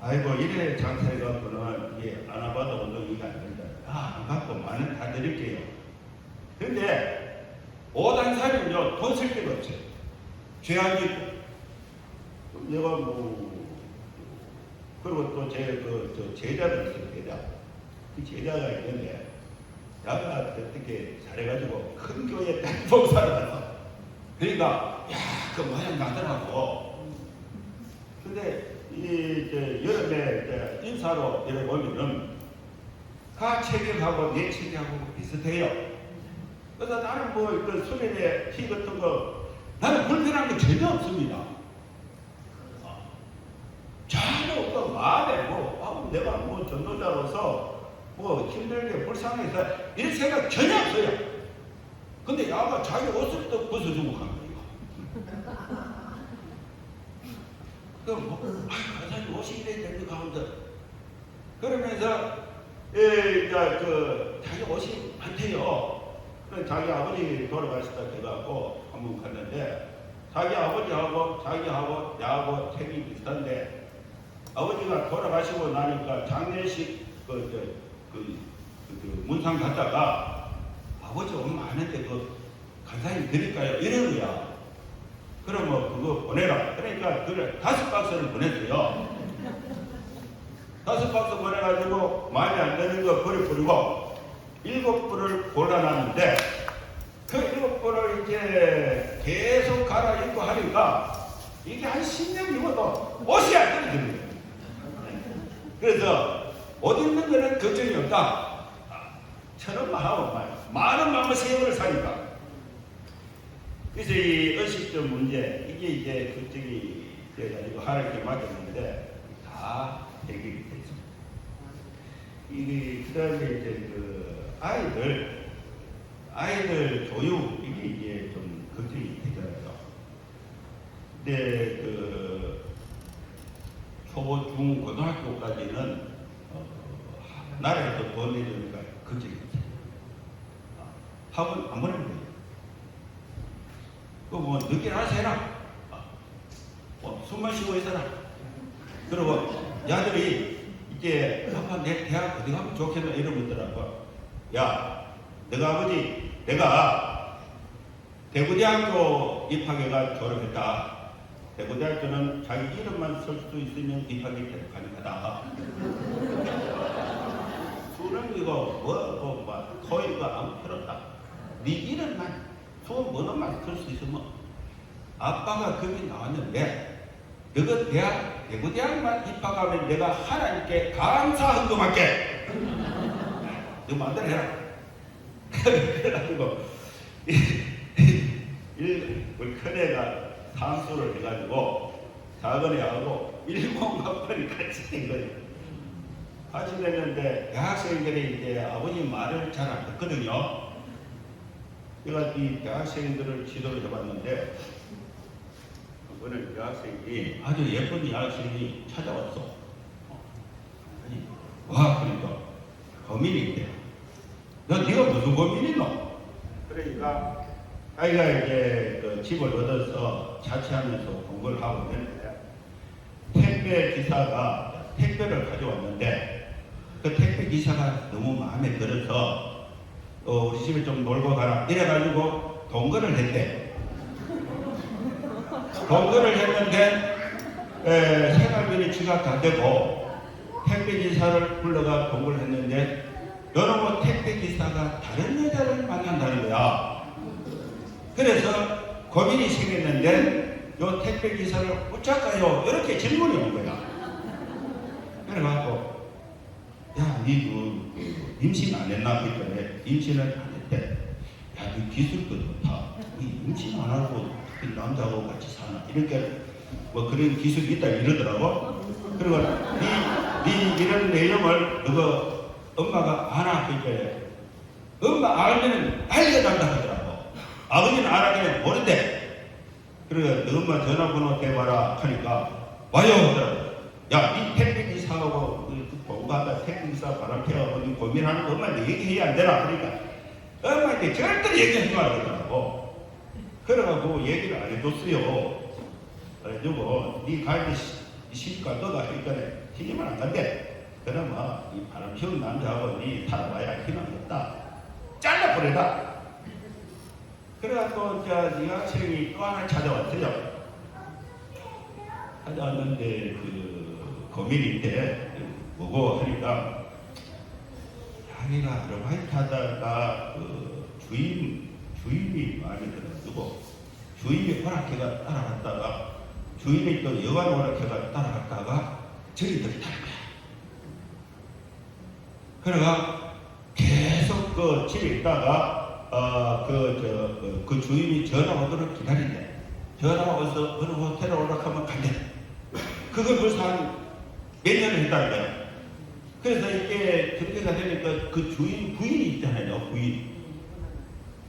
아이고 이래 장사해갖고는 이게 안 와봐도 운동이가 안 된다. 안 갖고 10,000원 다 드릴게요. 근데 옷 한 살은요 돈 쓸 데가 없어요. 죄악이 내가 그리고 또 저 제자가 있어요. 그 제자가 있는데 야가 어떻게 잘해가지고 큰 교회에 목사를 갔어. 그러니까 그 모양 나더라고. 근데 여름에 인사로 이렇게 보면은 가 체격하고 내 체격하고 비슷해요. 그래서 나는 그 수련회 티 같은 거 나는 불편한 게 전혀 없습니다. 전혀 없고 마음에 내가 전도자로서 힘들게 불쌍해서 이런 생각 전혀 없어요. 근데 야가 자기 옷을 또 벗어주고 간 거예요. 그럼 가자니 옷이 이래야 되는 가운데 그러면서 자기 옷이 많대요. 그래서 자기 아버지 돌아가시다 돼갖고 한번 갔는데 자기 아버지하고 자기하고 나하고 책이 비슷한데 아버지가 돌아가시고 나니까 장례식 문상 갔다가 아버지 엄마 아는데 간사님 드릴까요? 이런 거야. 그러면 그거 보내라. 그러니까 그걸 5박스를 보냈어요. 5박스 보내가지고 마음에 안 드는 거 버려버리고 7벌을 골라놨는데 그 7벌을 이제 계속 갈아입고 하니까 이게 한 10년 입어도 옷이 안 떨어지는 거예요. 그래서 옷 입는 거는 걱정이 없다. 1,000원만 하고 10,000원만 세월을 사니까. 그래서 이 의식적 문제 이게 이제 걱정이 돼가지고 하나님께 맡겼는데 다 해결이 됐습니다. 그다음에 이제 아이들 교육 이게 이제 좀 걱정이 되더라고요. 근데 초, 중, 고등학교까지는 나라에서 돈 내주니까 걱정이 없어요. 학원 안 보내면 돼요. 늦게 나서 해라. 숨만 쉬고 있어라. 그리고 야들이 이제 아빠 내 대학 어디 가면 좋겠나 이러고 있더라고. 야, 내가 대구대학교 입학해가 졸업했다. 대구대학교는 자기 이름만 쓸 수 있으면 입학이 가능하다. 수능 이거 토익 이거 아무 필요 없다. 네 이름만 수업 번호만 쓸 수 있으면 아빠가 거기 나왔는데 너가 대구대학만 입학하면 내가 하나님께 감사한 것밖에 너 마음대로 해라. 그래가지고 우리 큰애가 산수를 해가지고 작은애하고 일본학번이 같이 된 거예요. 같이 됐는데 대학생들이 이제 아버지 말을 잘 안 듣거든요. 제가 이 대학생들을 지도를 해봤는데 그거는 대학생이 아주 예쁜 대학생이 찾아왔어. 아니 그러니까 고민이 있대. 네가 무슨 고민이 있노? 그러니까 아이가 이제 집을 얻어서 자취하면서 공부를 하고 있는데 택배 기사가 택배를 가져왔는데 그 택배 기사가 너무 마음에 들어서 우리 집에 좀 놀고 가라 이래가지고 동거를 했대. 동거를 했는데 생활비는 지각 다 되고 택배기사를 불러가 동거를 했는데 여러분 택배기사가 다른 여자를 만난다는 거야. 그래서 고민이 생겼는데 요 택배기사를 붙잡아요 이렇게 질문이 온 거야. 그래갖고 야, 니 임신 안 했나? 그랬더니 임신을 안 했대. 야, 니 기술도 좋다. 니 임신 안 하고 남자하고 같이 사나? 이렇게 그런 기술이 있다 이러더라고. 그리고 니 이런 내용을 너가 엄마가 아나? 그러니까 엄마 알면 알려달라 하더라고. 아버지는 안 하기는 모른대. 그래서 너 엄마 전화번호 대봐라 하니까 와요 하더라고. 야, 니 택배기사하고 공부하다 택배기사 바람 피워가고 고민하는 거 엄마한테 얘기해야 안 되나? 그러니까 엄마한테 절대 얘기하지 말라고. 그래가지고 얘기를 안 해줬어요. 그래가지고 네 갈때 시집가 너가 하니까 튀기면 안 간대. 그러면 이 바람 피운 남자하고 네 살아봐야 희망이 없다. 잘라버려라. 그래가지고 이 학생이 또 하나 찾아왔어요. 찾아왔는데 그 고민인데 뭐고 하니까 자기가 아르바이트 하다가 그 주임이 마음에 들어가지고 주임이 허락해가 따라갔다가 주임이 또 여관 허락해가 따라갔다가 저희들이 탈 거야. 그래가 계속 그 집에 있다가 그 주임이 전화 오도록 기다린대. 전화 와서 어느 호텔에 오락하면 간대. 그걸 벌써 한 몇 년을 했다는 거야. 그래서 이게 전개가 되니까 그 부인이 있잖아요.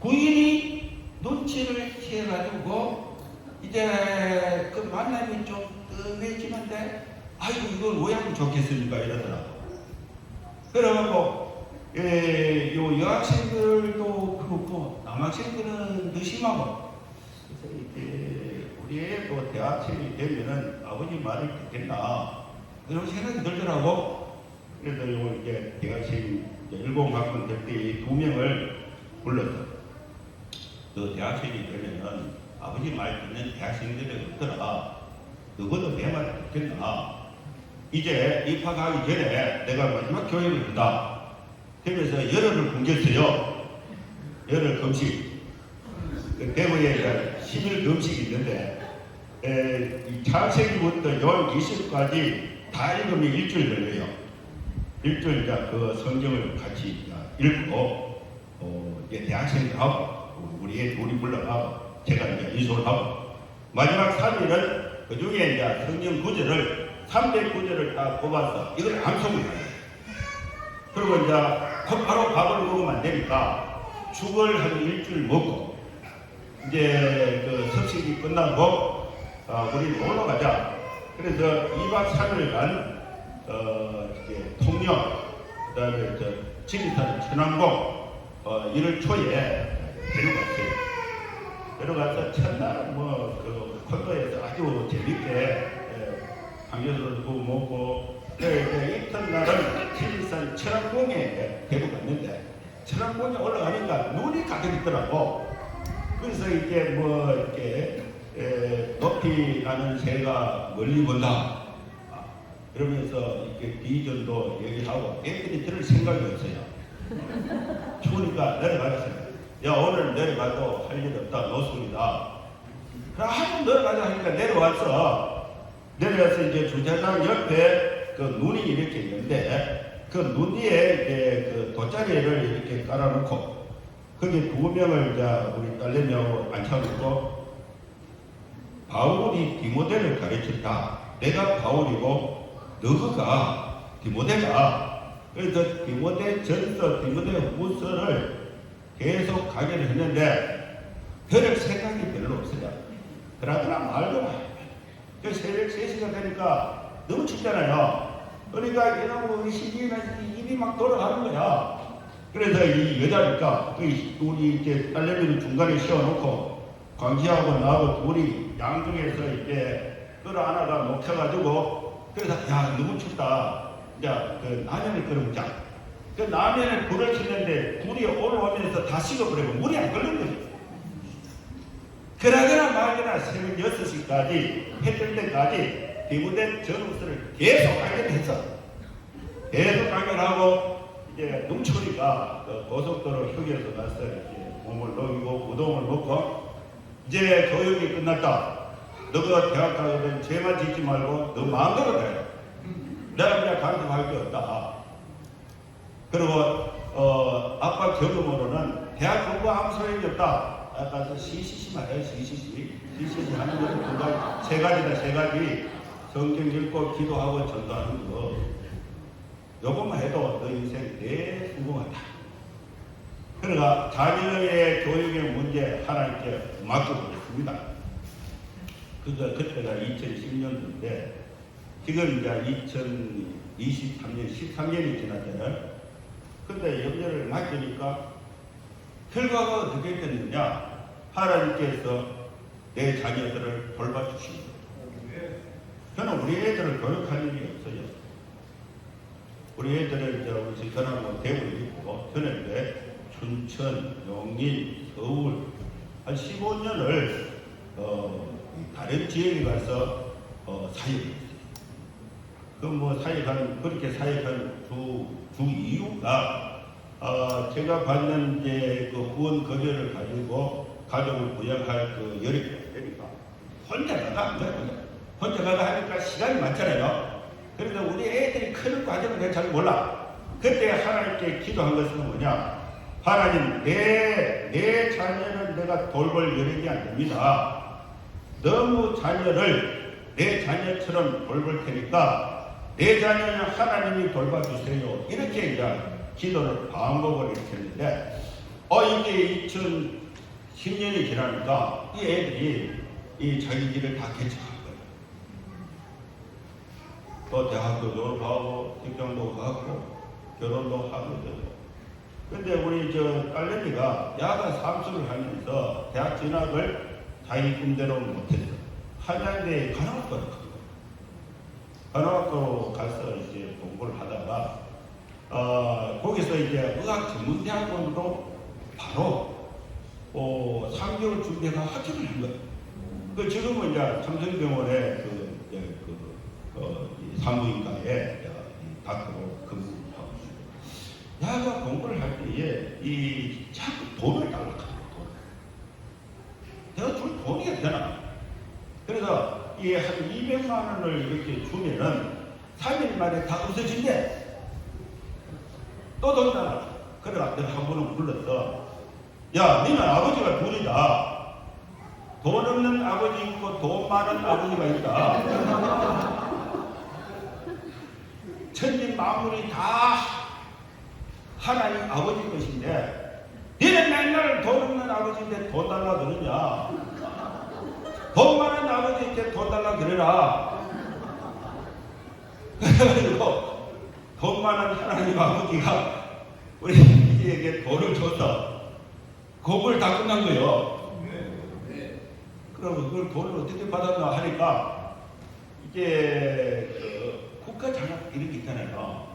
부인이 눈치를 채가지고 이제 그 만남이 좀 뜸해지는데 아이고 이걸 왜 하면 좋겠습니까 이러더라고. 그래갖고 요 여학생들도 그렇고 남학생들은 더 심하고 그래서 이제 우리 애도 대학생이 되면은 아버지 말을 듣겠나 그런 생각이 들더라고. 그래서 요 이제 대학생 10학번 될 때 2명을 불렀어. 너 대학생이 되면은 아버지 말 듣는 대학생들이 없더라. 너도 내 말 듣겠나? 이제 입학하기 전에 내가 마지막 교육을 한다. 그래서 열흘을 굶겼어요. 열흘 금식. 그 대구에 10일 금식이 있는데 창세기부터 요한 20까지 다 읽으면 일주일 걸려요. 일주일 그 성경을 같이 읽고 이제 대학생들하고 우리 애 둘이 불러가고 제가 이제 인솔 하고 마지막 3일은 그 중에 이제 성경 구절을 300구절을 다 뽑아서 이걸 암송을 해요. 그리고 이제 바로 밥을 먹으면 안 되니까 죽을 한 일주일 먹고 이제 그 섭식이 끝나고 우리 놀러 가자. 그래서 2박 3일간 이제 통영 그다음에 지리산 천왕봉 1월 초에 데려갔어요. 데려가서 첫날 그 콘도에서 아주 재밌게 한겨울도 먹고 이튿날은 지리산 천왕봉에 데려갔는데 천왕봉에 올라가니까 눈이 가득 있더라고. 그래서 이게 이렇게 높이 나는 새가 멀리 본다. 그러면서 이렇게 비전도 얘기하고 애들이 들을 생각이 없어요. 추우니까 내려가겠어요. 야 오늘 내려가도 할 일 없다. 노숙이다. 그럼 한번 내려가자 하니까 내려와서 이제 주차장 옆에 그 눈이 이렇게 있는데 그 눈 위에 그 돗자리를 이렇게 깔아놓고 거기 2명을 이제 우리 딸내미하고 앉혀놓고 바울이 디모데를 가르쳤다. 내가 바울이고 너가 디모데가. 그래서 디모데 전서, 디모데 후서를 계속 가게를 했는데 별 생각이 별로 없어요. 그러더나 말도 마. 그 새벽 3시가 되니까 너무 춥잖아요. 그러니까 이놈의 시기는 입이 막 돌아가는 거야. 그래서 이 여자니까 우리 이제 딸내미를 중간에 씌워놓고 광지하고 나하고 둘이 양쪽에서 이제 끌어안아가 놓쳐가지고 그래서 야 너무 춥다. 이제 그 라면을 끓여보자. 그 라면에 불을 켰는데 불이 올라오면서 다 식어버리고 물이 안 끓는 거지. 그러거나 말거나 새벽 6시까지 해 뜰 때까지 디모데 전후서를 계속 발견했어. 계속 발견하고 이제 눈초리가 그 고속도로 휴게소 가서 이렇게 몸을 녹이고 우동을 먹고 이제 교육이 끝났다. 너가 대학 가거든 죄만 짓지 말고 너 마음대로 해. 내가 그냥 강조할 게 없다. 그리고 아빠 경험으로는 대학 공부 아무 소용이 없다. 아까 CCC 말이에요. CCC 하는 것은 세 가지다. 3가지. 성경 읽고 기도하고 전도하는 거. 요것만 해도 너 인생 대성공한다. 그러니까 자녀의 교육의 문제 하나님께 맡겨보겠습니다. 그때가 2010년도인데 지금 이제 2023년 13년이 지났잖아요. 근데 염려를 맡기니까 결과가 어떻게 됐느냐? 하나님께서 내 자녀들을 돌봐주시는 거예요. 저는 우리 애들을 교육할 일이 없어요. 우리 애들을 이제 우리 전화로 대구에 있고, 저는 이제 춘천, 용인, 서울 한 15년을 다른 지역에 가서 사역을 했어요. 그 뭐 사역하는, 그렇게 사역하는 주 이유가 제가 받는 이제 그 후원 급여를 가지고 가족을 부양할 그 여력이 안 되니까 혼자 가가 안 돼요. 혼자 가가 하니까 시간이 많잖아요. 그래서 우리 애들이 크는 과정을 내가 잘 몰라. 그때 하나님께 기도한 것은 뭐냐? 하나님, 내 자녀는 내가 돌볼 여력이 안 됩니다. 너무 자녀를 내 자녀처럼 돌볼 테니까 내 자녀는 하나님이 돌봐주세요. 이렇게 이제 기도를 반복을 했는데, 이게 2010년이 지나니까 이 애들이 이 자기 길을 다 개척한 거예요. 또 대학도 졸업하고, 직장도 가고, 결혼도 하거든요. 근데 우리 저 딸내미가 야간 삼수를 하면서 대학 진학을 자기 꿈대로 못했어. 한양대에 간호학과를 간 거예요. 간호학과로 가서 이제 공부를 하다가 거기서 이제 의학 전문대학원으로 바로 3개월 준비해서 합격을 한 거예요. 그 지금은 이제 삼성병원의 산부인과에 닥터로 근무하고 있습니다. 야가 공부를 할 때에 이 자꾸 돈을 달라고 합니다. 내가 줄 돈이 되나? 그래서 이 한 200만 원을 이렇게 주면은 3일 만에 다 없어진대. 또 돈 달라. 그래가 내가 한 번은 불렀어. 야, 너는 아버지가 둘이다. 돈 없는 아버지 있고 돈 많은 아버지가 있다. 천지 만물이 다 하나님 아버지 것인데 너는 맨날 돈 없는 아버지인데 돈 달라 그러냐? 돈 많은 아버지한테 돈 달라 그래라. 그래가지고 돈 많은 하나님 아버지가 우리 이에게 돈을 줬어. 그걸 다 끝난 거예요. 그럼 그걸 돈을 어떻게 받았나 하니까 이게 국가 장학 이런 게 있잖아요.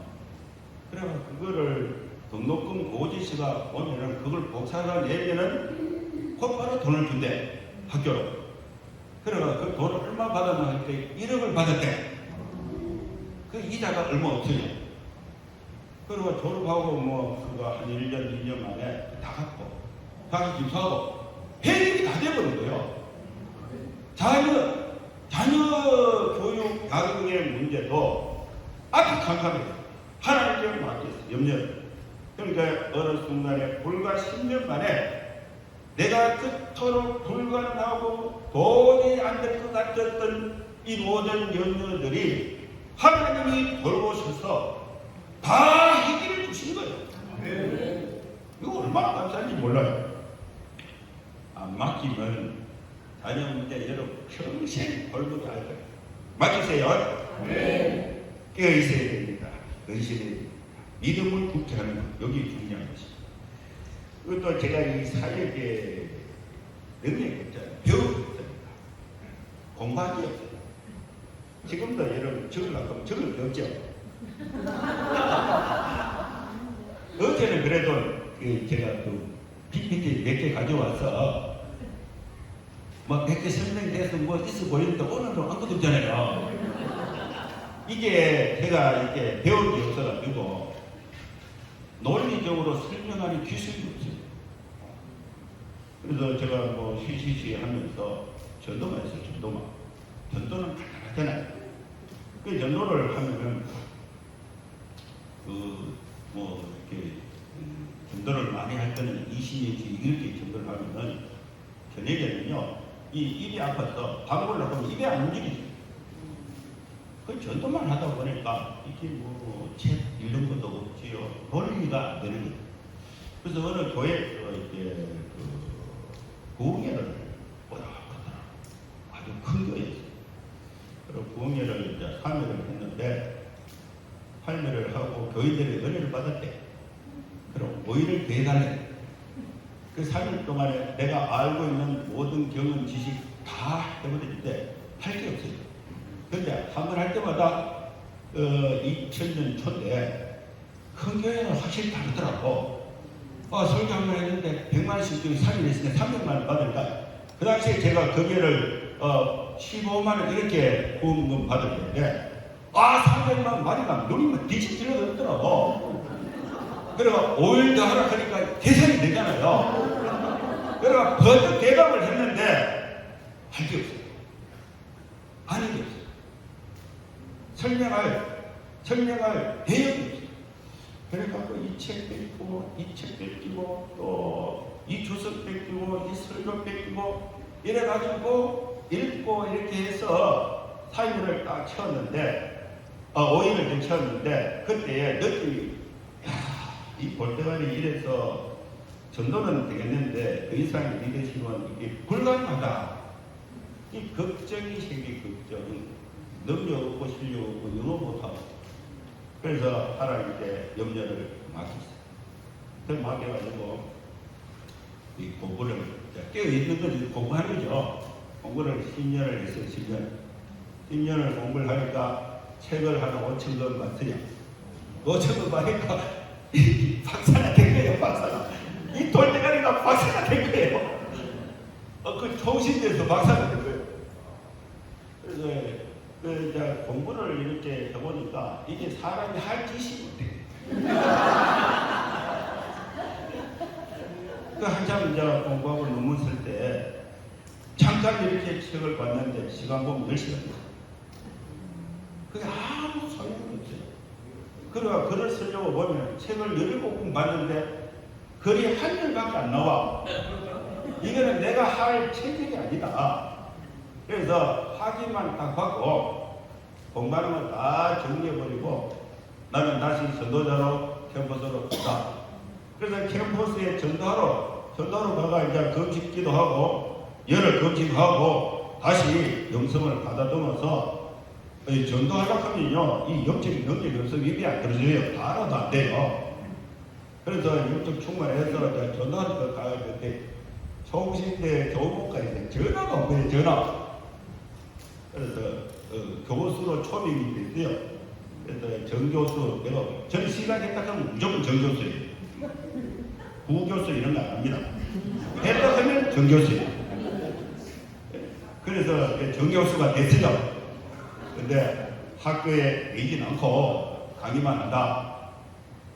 그래서 그거를 등록금 고지서가 오면은 그걸 복사가 내면은 곧바로 돈을 준대. 학교로. 그래서 그 돈을 얼마 받았나 할 때 1억을 받았대. 그 이자가 얼마 없어요. 그리고 졸업하고 뭐 그거 한 1년, 2년 만에 다 갚고 자기 집 사고 해결이 다 돼버린 거예요. 자녀 교육 가정의 문제도 아주 캄캄해요. 하나님께 맡겼어요. 염려를. 그러니까 어느 순간에 불과 10년 만에 내가 그토록 불가능하고 도저히 안 될 것 같았던 이 모든 염려들이 하나님이 돌보셔서 다 해결해 주신 거예요. 이거 얼마나 감사한지 몰라요. 안 맡기면 자녀 문제 여러분 평생 벌고도 할 거예요. 맡기세요. 깨어 있어야 됩니다. 의식해야 됩니다. 믿음을 굳게 하는 것, 여기 중요한 것입니다. 그것도 제가 이 사역의 능력이 없잖아요. 배우기 없습니다. 공부하기 없어요. 지금도 여러분 적으려고 하면 적을 게 없죠. 어제는 그래도 제가 그 PPT 몇 개 가져와서 막 몇 개 설명돼서 뭐 있어 보이는데 오늘은 아무것도 없잖아요. 이게 제가 이렇게 배운 게 없어가지고 논리적으로 설명하는 기술이 없어요. 그래서 제가 뭐 CCC 하면서 전도만 했어요. 전도는 간단하잖아요. 그 전도를 하면은 뭐 이렇게 전도를 많이 할 때는 20년씩 이렇게 전도를 하면은 저녁에는요 이 입이 아파서 방구를 하면 입이 안 움직이죠. 그 전도만 하다 보니까 이게 뭐 책 읽는 것도 없지요. 논리가 안 되는 거예요. 그래서 어느 교회에서 이제 부흥회를 뭐라 하더라. 아주 큰 교회였어요. 그리고 부흥회를 이제 3회를 했는데 8회를 하고 교인들의 은혜를 받았대. 그럼 모의를 대달래. 그 3일 동안에 내가 알고 있는 모든 경험 지식 다 해버리는데 할 게 없어요. 근데 한 번 할 때마다 2000년 초인데 큰 교회는 확실히 다르더라고. 설교 한 번 했는데 100만 원씩 중에 3일 했으니까 300만 원 받을까. 그 당시에 제가 금요를 15만 원 이렇게 후원금 받을 텐데 300만 원 말이가 눈이 뒤집질러 들더라고. 그래가 5일 더 하라 하니까 계산이 되잖아요. 그래가 번뜩 대답을 했는데 할 게 없어요. 아는 게 없어요. 설명할 내용이 없어요. 그래갖고 이 책 뺏기고 이 책 뺏기고 또 이 주석 뺏기고 이 설교 뺏기고 이래가지고 읽고 이렇게 해서 4일을 딱 채웠는데 5일을 채웠는데 그때 느낌이 이 볼때가리 이래서 전도는 되겠는데 그 이상 리더십은 이게 불가능하다. 이 걱정이 생기 걱정. 능력 없고 실력 없고 영어 못하고. 그래서 하나님께 염려를 맡겼어요. 그걸 맡겨가지고 이 공부를 깨어있는 거지 공부하는 거죠. 공부를 10년을 했어요. 10년을 공부를 하니까 책을 하나 5,000권 봤어요. 5,000권 봐니까 박사가 된 거예요. 박사가. 이 돌대가리가 박사가 된 거예요. 그 총신대에서 박사가 된 거예요. 그래서 이제 공부를 이렇게 해보니까 이게 사람이 할 짓이 못해. 그 한참 이제 공부하고 논문 쓸 때 잠깐 이렇게 책을 봤는데 시간 보면 10시간이야. 그게 아무 소용이 없어요. 그래가 글을 쓰려고 보면 책을 17권 봤는데 글이 한 줄밖에 안 나와. 이거는 내가 할 체질이 아니다. 그래서 학위만 딱 받고 공부하는 걸 다 정리해버리고 나는 다시 전도자로 캠퍼스로 갔다. 그래서 캠퍼스에 전도하러 가가 이제 금식기도 하고 열흘 금식하고 다시 영성을 가다듬어서 전도하려고 하면요 이 영적인 능력이 없으면 입이 안 들어져요. 알아도 안 돼요. 그래서 영적 충만해서 전도하러 가야 되는데 총신대 교목까지 전화가 온 거예요. 전화. 그래서 교수로 초빙이 됐어요. 그래서 정교수 내가 저는 시작했다 하면 무조건 정교수예요. 부교수 이런 거 안 합니다. 했다 하면 정교수예요. 그래서 정교수가 됐어요. 근데 학교에 매진 않고 강의만 한다.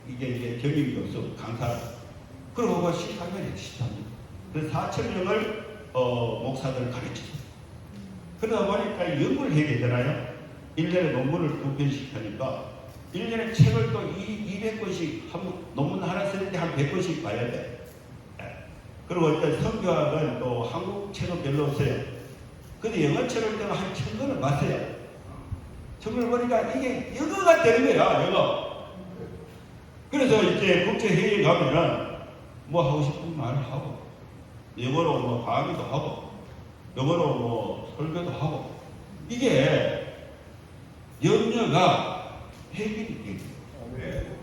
이게 경력이 없어 강사. 그러고 시간을 시작합니다. 그래서 4,000명을 목사들 가르쳤어요. 그러다 보니까 연구를 해야 되잖아요. 1년에 논문을 2편 시키니까 1년에 책을 또 200권씩 논문 하나 쓰는데 한 100권씩 봐야 돼. 그리고 일단 성교학은 또 한국 책은 별로 없어요. 근데 영어 책을 때는 한 1,000권을 봤어요. 1,000권을 보니까 이게 영어가 되는 거야, 영어. 그래서 이제 국제회의에 가면은 뭐 하고 싶은 말 하고 영어로 뭐 강의도 하고 영어로 뭐 설교도 하고 이게 염려가 해결이 되고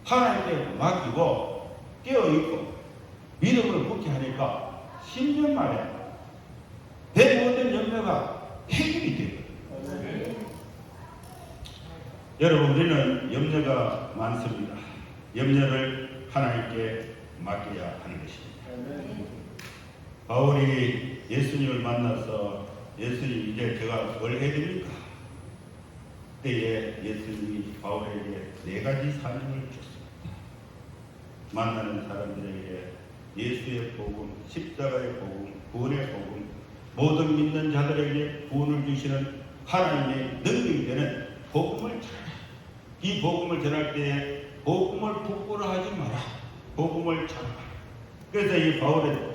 하나님께 맡기고 깨어있고 믿음을 굳게 하니까 10년 만에 내 모든 염려가 해결이 돼요. 여러분 우리는 염려가 많습니다. 염려를 하나님께 맡겨야 하는 것입니다. 바울이 예수님을 만나서 예수님 이제 제가 뭘 해드립니까? 그때에 예수님이 바울에게 4가지 사명을 줬습니다. 만나는 사람들에게 예수의 복음, 십자가의 복음, 구원의 복음, 모든 믿는 자들에게 구원을 주시는 하나님의 능력이 되는 복음을 전하라. 이 복음을 전할 때에 복음을 부끄러워하지 마라. 복음을 전하라. 그래서 이 바울의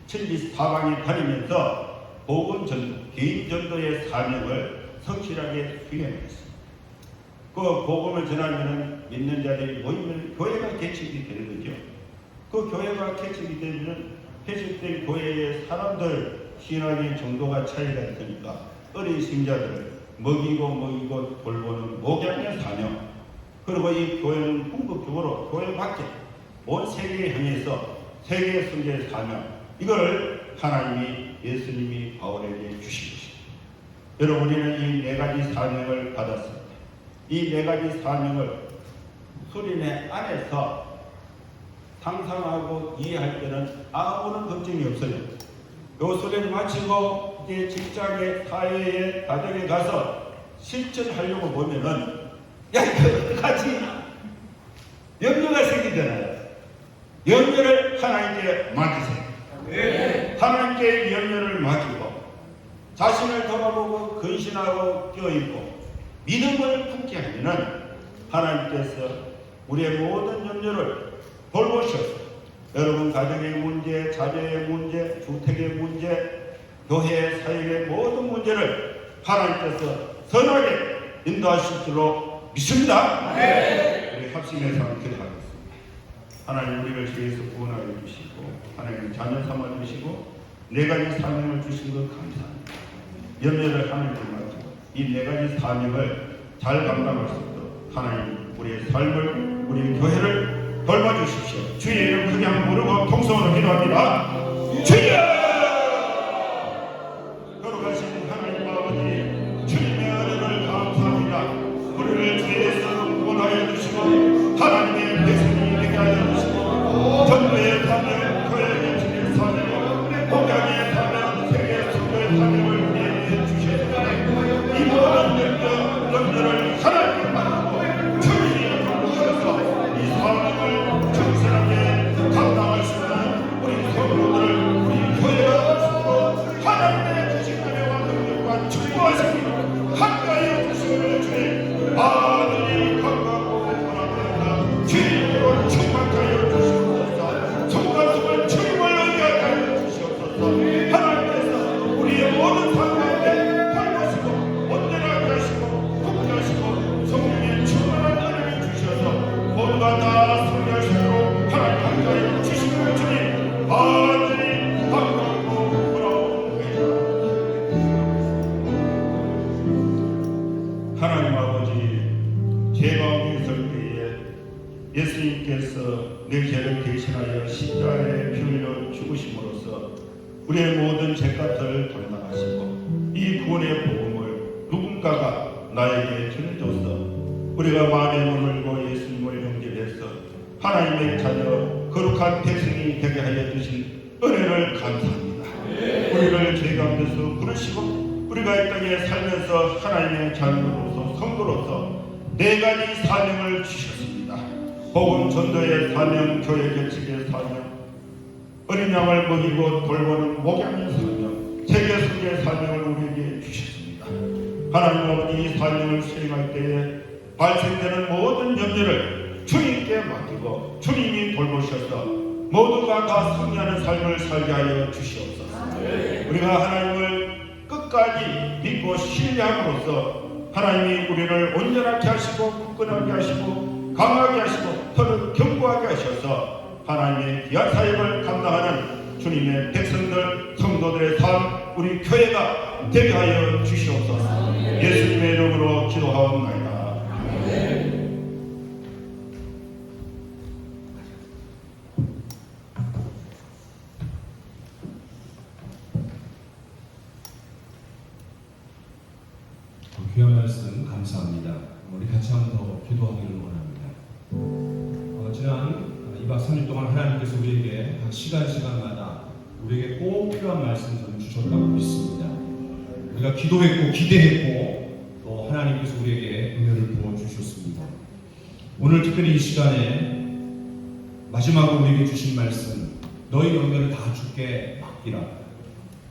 천지 사방에 다니면서 복음 전도, 개인 전도의 사명을 성실하게 수행했습니다. 그 복음을 전하면 믿는 자들이 모이면 교회가 개척이 되는 거죠. 그 교회가 개척이 되면 개척된 교회의 사람들 신앙의 정도가 차이가 있으니까 어린 신자들을 먹이고 돌보는 목양의 사명. 그리고 이 교회는 궁극적으로 교회 밖에 온 세계에 향해서 세계 선교의 사명, 이걸 하나님이 예수님이 바울에게 주신 것입니다. 여러분, 우리는 이 네 가지 사명을 받았습니다. 이 네 가지 사명을 수련회 안에서 상상하고 이해할 때는 아무런 걱정이 없어요. 요 수련회 마치고 이제 직장에, 사회에, 가정에 가서 실천하려고 보면은 야, 이거 어떡하지? 염려가 생기잖아요. 염려를 하나님께 맡기세요. 하나님께 염려를 맡기고 자신을 돌아보고 근신하고 껴입고 믿음을 품게 하면은 하나님께서 우리의 모든 염려를 돌보셔서 여러분 가정의 문제, 자녀의 문제, 주택의 문제, 교회, 사회의 모든 문제를 하나님께서 선하게 인도하실 줄로 믿습니다. 우리 합심해서 기도하겠습니다. 하나님, 우리를 죄에서 구원하여 주시고 하나님 자녀 삼아 주시고 네 가지 사명을 주신 것 감사합니다. 염려를 하나님께 맡기고 이 네 가지 사명을 잘 감당할 수 있도록 하나님 우리의 삶을, 우리 교회를 돌봐주십시오. 주의 이름 크게 한번 부르고 통성으로 기도합니다. 주여! 걸어가신 하나님 아버지, 주님의 은혜를 감사합니다. 우리를 죄에서 구원하여 주시고 하나님의 백성이 되게 하여 주시고 전도의 사명, 교회의 주님의 사명, 목양의 사명, 세계 선교의 사명을 우리에게 주셨습니다. 이 모든 염려를 하나님께 맡기고 주님이 돌보셔서 이 사명을 정신하게 감당할 수 있는 우리 성도들을, 우리 교회가 주시고 하나님의 주신 은혜와 능력과 축복하시기를 함께하여 주시기를 주님 아들이 건강하고 원합니다. 주님으로 충만하여 주시옵소서. 성가슴을 주님을 의하게 하여 주시옵소서. 하나님께서 우리의 모든 삶 가운데 돌보시고 온전하게 하시고 굳게 하시고 성령의 충만한 은혜를 주셔서 모두가 다 성리하시도록 하나님 함께하여 주시기를 주님 아들이 건강하고 원합니다. 하나님 아버지, 죄 가운데 있을 때에 예수님께서 내 죄를 대신하여 십자가에 피 흘려 죽으심으로써 우리의 모든 죄값을 담당하시고 이 구원의 복음을 누군가가 나에게 전해줘서 우리가 마음의 문을 열고 예수님을 영접해서 하나님의 자녀 거룩한 백성이 되게 하여 주신 은혜를 감사합니다. 우리를 죄 가운데서 부르시고 우리가 이 땅에 살면서 하나님의 자녀로서 성도로서 네 가지 사명을 주셨습니다. 복음 전도의 사명, 교회 개척의 사명, 어린 양을 먹이고 돌보는 목양의 사명, 세계 선교의 사명을 우리에게 주셨습니다. 하나님 아버지, 이 사명을 수행할 때에 발생되는 모든 염려를 주님께 맡기고 주님이 돌보셔서 모두가 다 승리하는 삶을 살게 하여 주시옵소서. 우리가 하나님을 끝까지 믿고 신뢰함으로써 하나님이 우리를 온전하게 하시고 굳건하게 하시고 강하게 하시고 서로 견고하게 하셔서 하나님의 귀한 사역을 감당하는 주님의 백성들, 성도들의 삶, 우리 교회가 되게 하여 주시옵소서. 예수님의 이름으로 기도하옵나이다. 귀한 말씀 감사합니다. 우리 같이 한번 더 기도하기를 원합니다. 지난 2박 3일 동안 하나님께서 우리에게 각 시간마다 우리에게 꼭 필요한 말씀 좀 주셨다고 믿습니다. 우리가 기도했고 기대했고 또 하나님께서 우리에게 은혜를 부어주셨습니다. 오늘 특별히 이 시간에 마지막으로 우리에게 주신 말씀, 너희 염려를 다 주께 맡기라.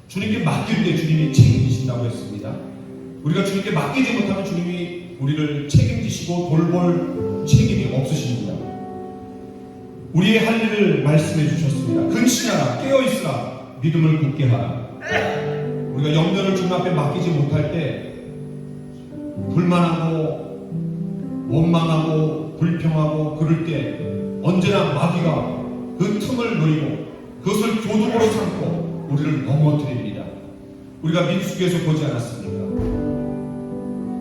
주님께 맡길 때 주님이 책임지신다고 했습니다. 우리가 주님께 맡기지 못하면 주님이 우리를 책임지시고 돌볼 책임이 없으십니다. 우리의 할 일을 말씀해 주셨습니다. 근신하라, 깨어있으라, 믿음을 굳게 하라. 우리가 염려를 주님 앞에 맡기지 못할 때 불만하고 원망하고 불평하고 그럴 때 언제나 마귀가 그 틈을 노리고 그것을 교두보로 삼고 우리를 넘어뜨립니다. 우리가 민수기에서 보지 않았습니까?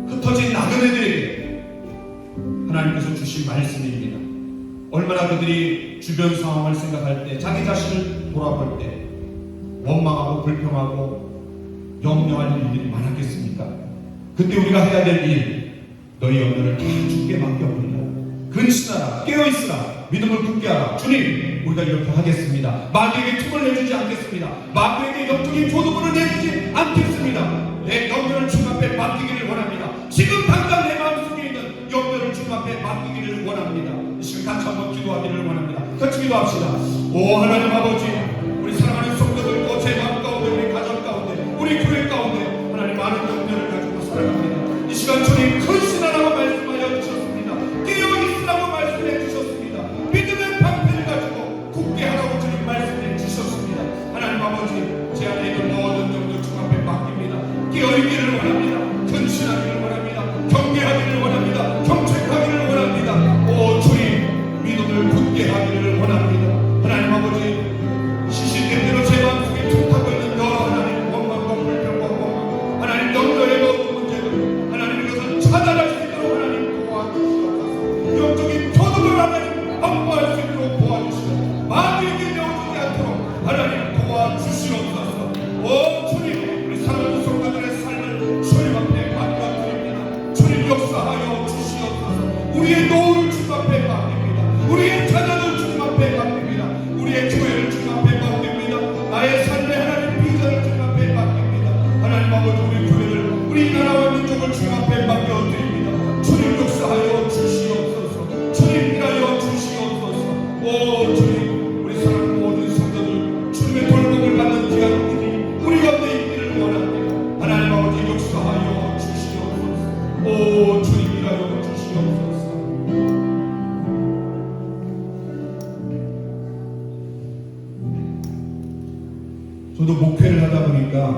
흩어진 나그네들에게 하나님께서 주신 말씀입니다. 얼마나 그들이 주변 상황을 생각할 때, 자기 자신을 돌아볼 때 원망하고 불평하고 염려할 일들이 많았겠습니까? 그때 우리가 해야 될 일, 너희 염려를 다 주께 맡겨버리라. 근신하라, 깨어있으라, 믿음을 굳게 하라. 주님, 우리가 이렇게 하겠습니다. 마귀에게 틈을 내주지 않겠습니다. 마귀에게 영적인 조동을 내주지 않겠습니다. 내 염려를 주 앞에 맡기기를 원합니다. 지금 당장 내 마음속에 있는 염려를 주 앞에 맡기기를 원합니다. 이 시간 같이 한번 기도하기를 원합니다. 같이 기도합시다. 오 하나님 아버지, 우리 사랑하는 성도들, 또 제 마음 가운데, 우리 가정 가운데, 우리 교회 가운데 하나님 많은 염려를 가지고 살아갑니다. 이 시간 주님 근신하라고 말씀하여 주셨습니다. 깨어있으라고 말씀해 주셨습니다. 믿음의 방패를 가지고 굳게 하라고 주님 말씀해 주셨습니다. 하나님 아버지, 제 안에 있는 모든 염려 주 앞에 맡깁니다. 깨어있기를 원합니다. 근신하기를 원합니다. 경계하기를 원합니다. 경책하기를 원합니다. 오 주님, 믿음을 굳게 하기를 원합니다. 하나님 아버지, 시시때때로 제 마음속에 툭하고 있는 여러 하나님 원망과 불평과 원망, 하나님 염려의 모든 문제들, 하나님 이것을 차단할 수 있도록 하나님 도와주시옵소서. 영적인 교도를 하나님 확보할 수 있도록 도와주시옵소서. 마귀에게 내어주지 않도록 하나님 도와주시옵소서. 오 주님, 우리 사랑하는 성도들의 삶을 주님 앞에 맡겨드립니다. 주님 역사하여 주시옵소서. 우리의 노후를 주님 앞에 맡깁니다. 우리의 자녀를 주님 앞에 맡깁니다. 우리의 교회를 주님 앞에 맡깁니다. 나의 삶의 하나님 비전을 주님 앞에 맡깁니다. 하나님 아버지, 우리 교회를, 우리 나라와 민족을 주님 앞에 맡겨드립니다. 주님 역사하여 주시옵소서. 주님 일하여 주시옵소서. 오 주님, 우리 사랑하는 모든 성도들 주님의 돌봄을 받는 귀한 일이 우리 가운데 있기를 원합니다. 하나님 아버지 역사하여 주시옵소서. 오 주님 일하여 주시옵소서. 저도 목회를 하다 보니까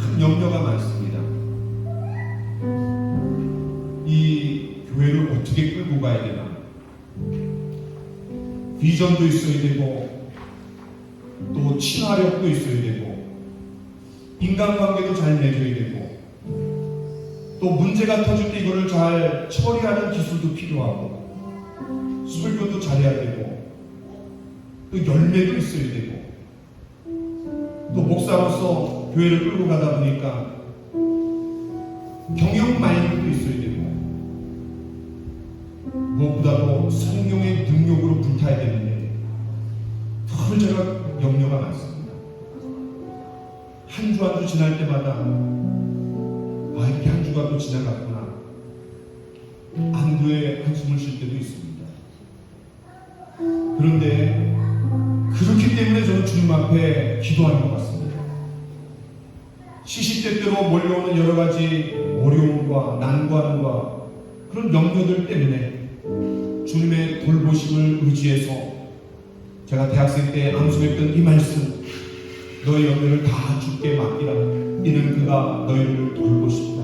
참 염려가 많습니다. 이 교회를 어떻게 끌고 가야 되나? 비전도 있어야 되고, 또 친화력도 있어야 되고, 인간관계도 잘 맺어야 되고, 또 문제가 터질 때 이거를 잘 처리하는 기술도 필요하고, 설교도 잘해야 되고, 또 열매도 있어야 되고, 또 목사로서 교회를 끌고 가다 보니까 경영 마인드도 있어야 되고, 무엇보다도 성령의 능력으로 불타야 되는데 늘 제가 염려가 많습니다. 한 주 한 주 지날 때마다 이렇게 한 주가 또 지나갔구나, 안도의 한숨을 쉴 때도 있습니다. 그런데 그렇기 때문에 저는 주님 앞에 기도하는 것 같습니다. 시시때때로 몰려오는 여러 가지 어려움과 난관과 그런 염려들 때문에 주님의 돌보심을 의지해서 제가 대학생 때 암송했던 이 말씀, 너의 염려를 다 주께 맡기라. 이는 그가 너희를 돌보신다.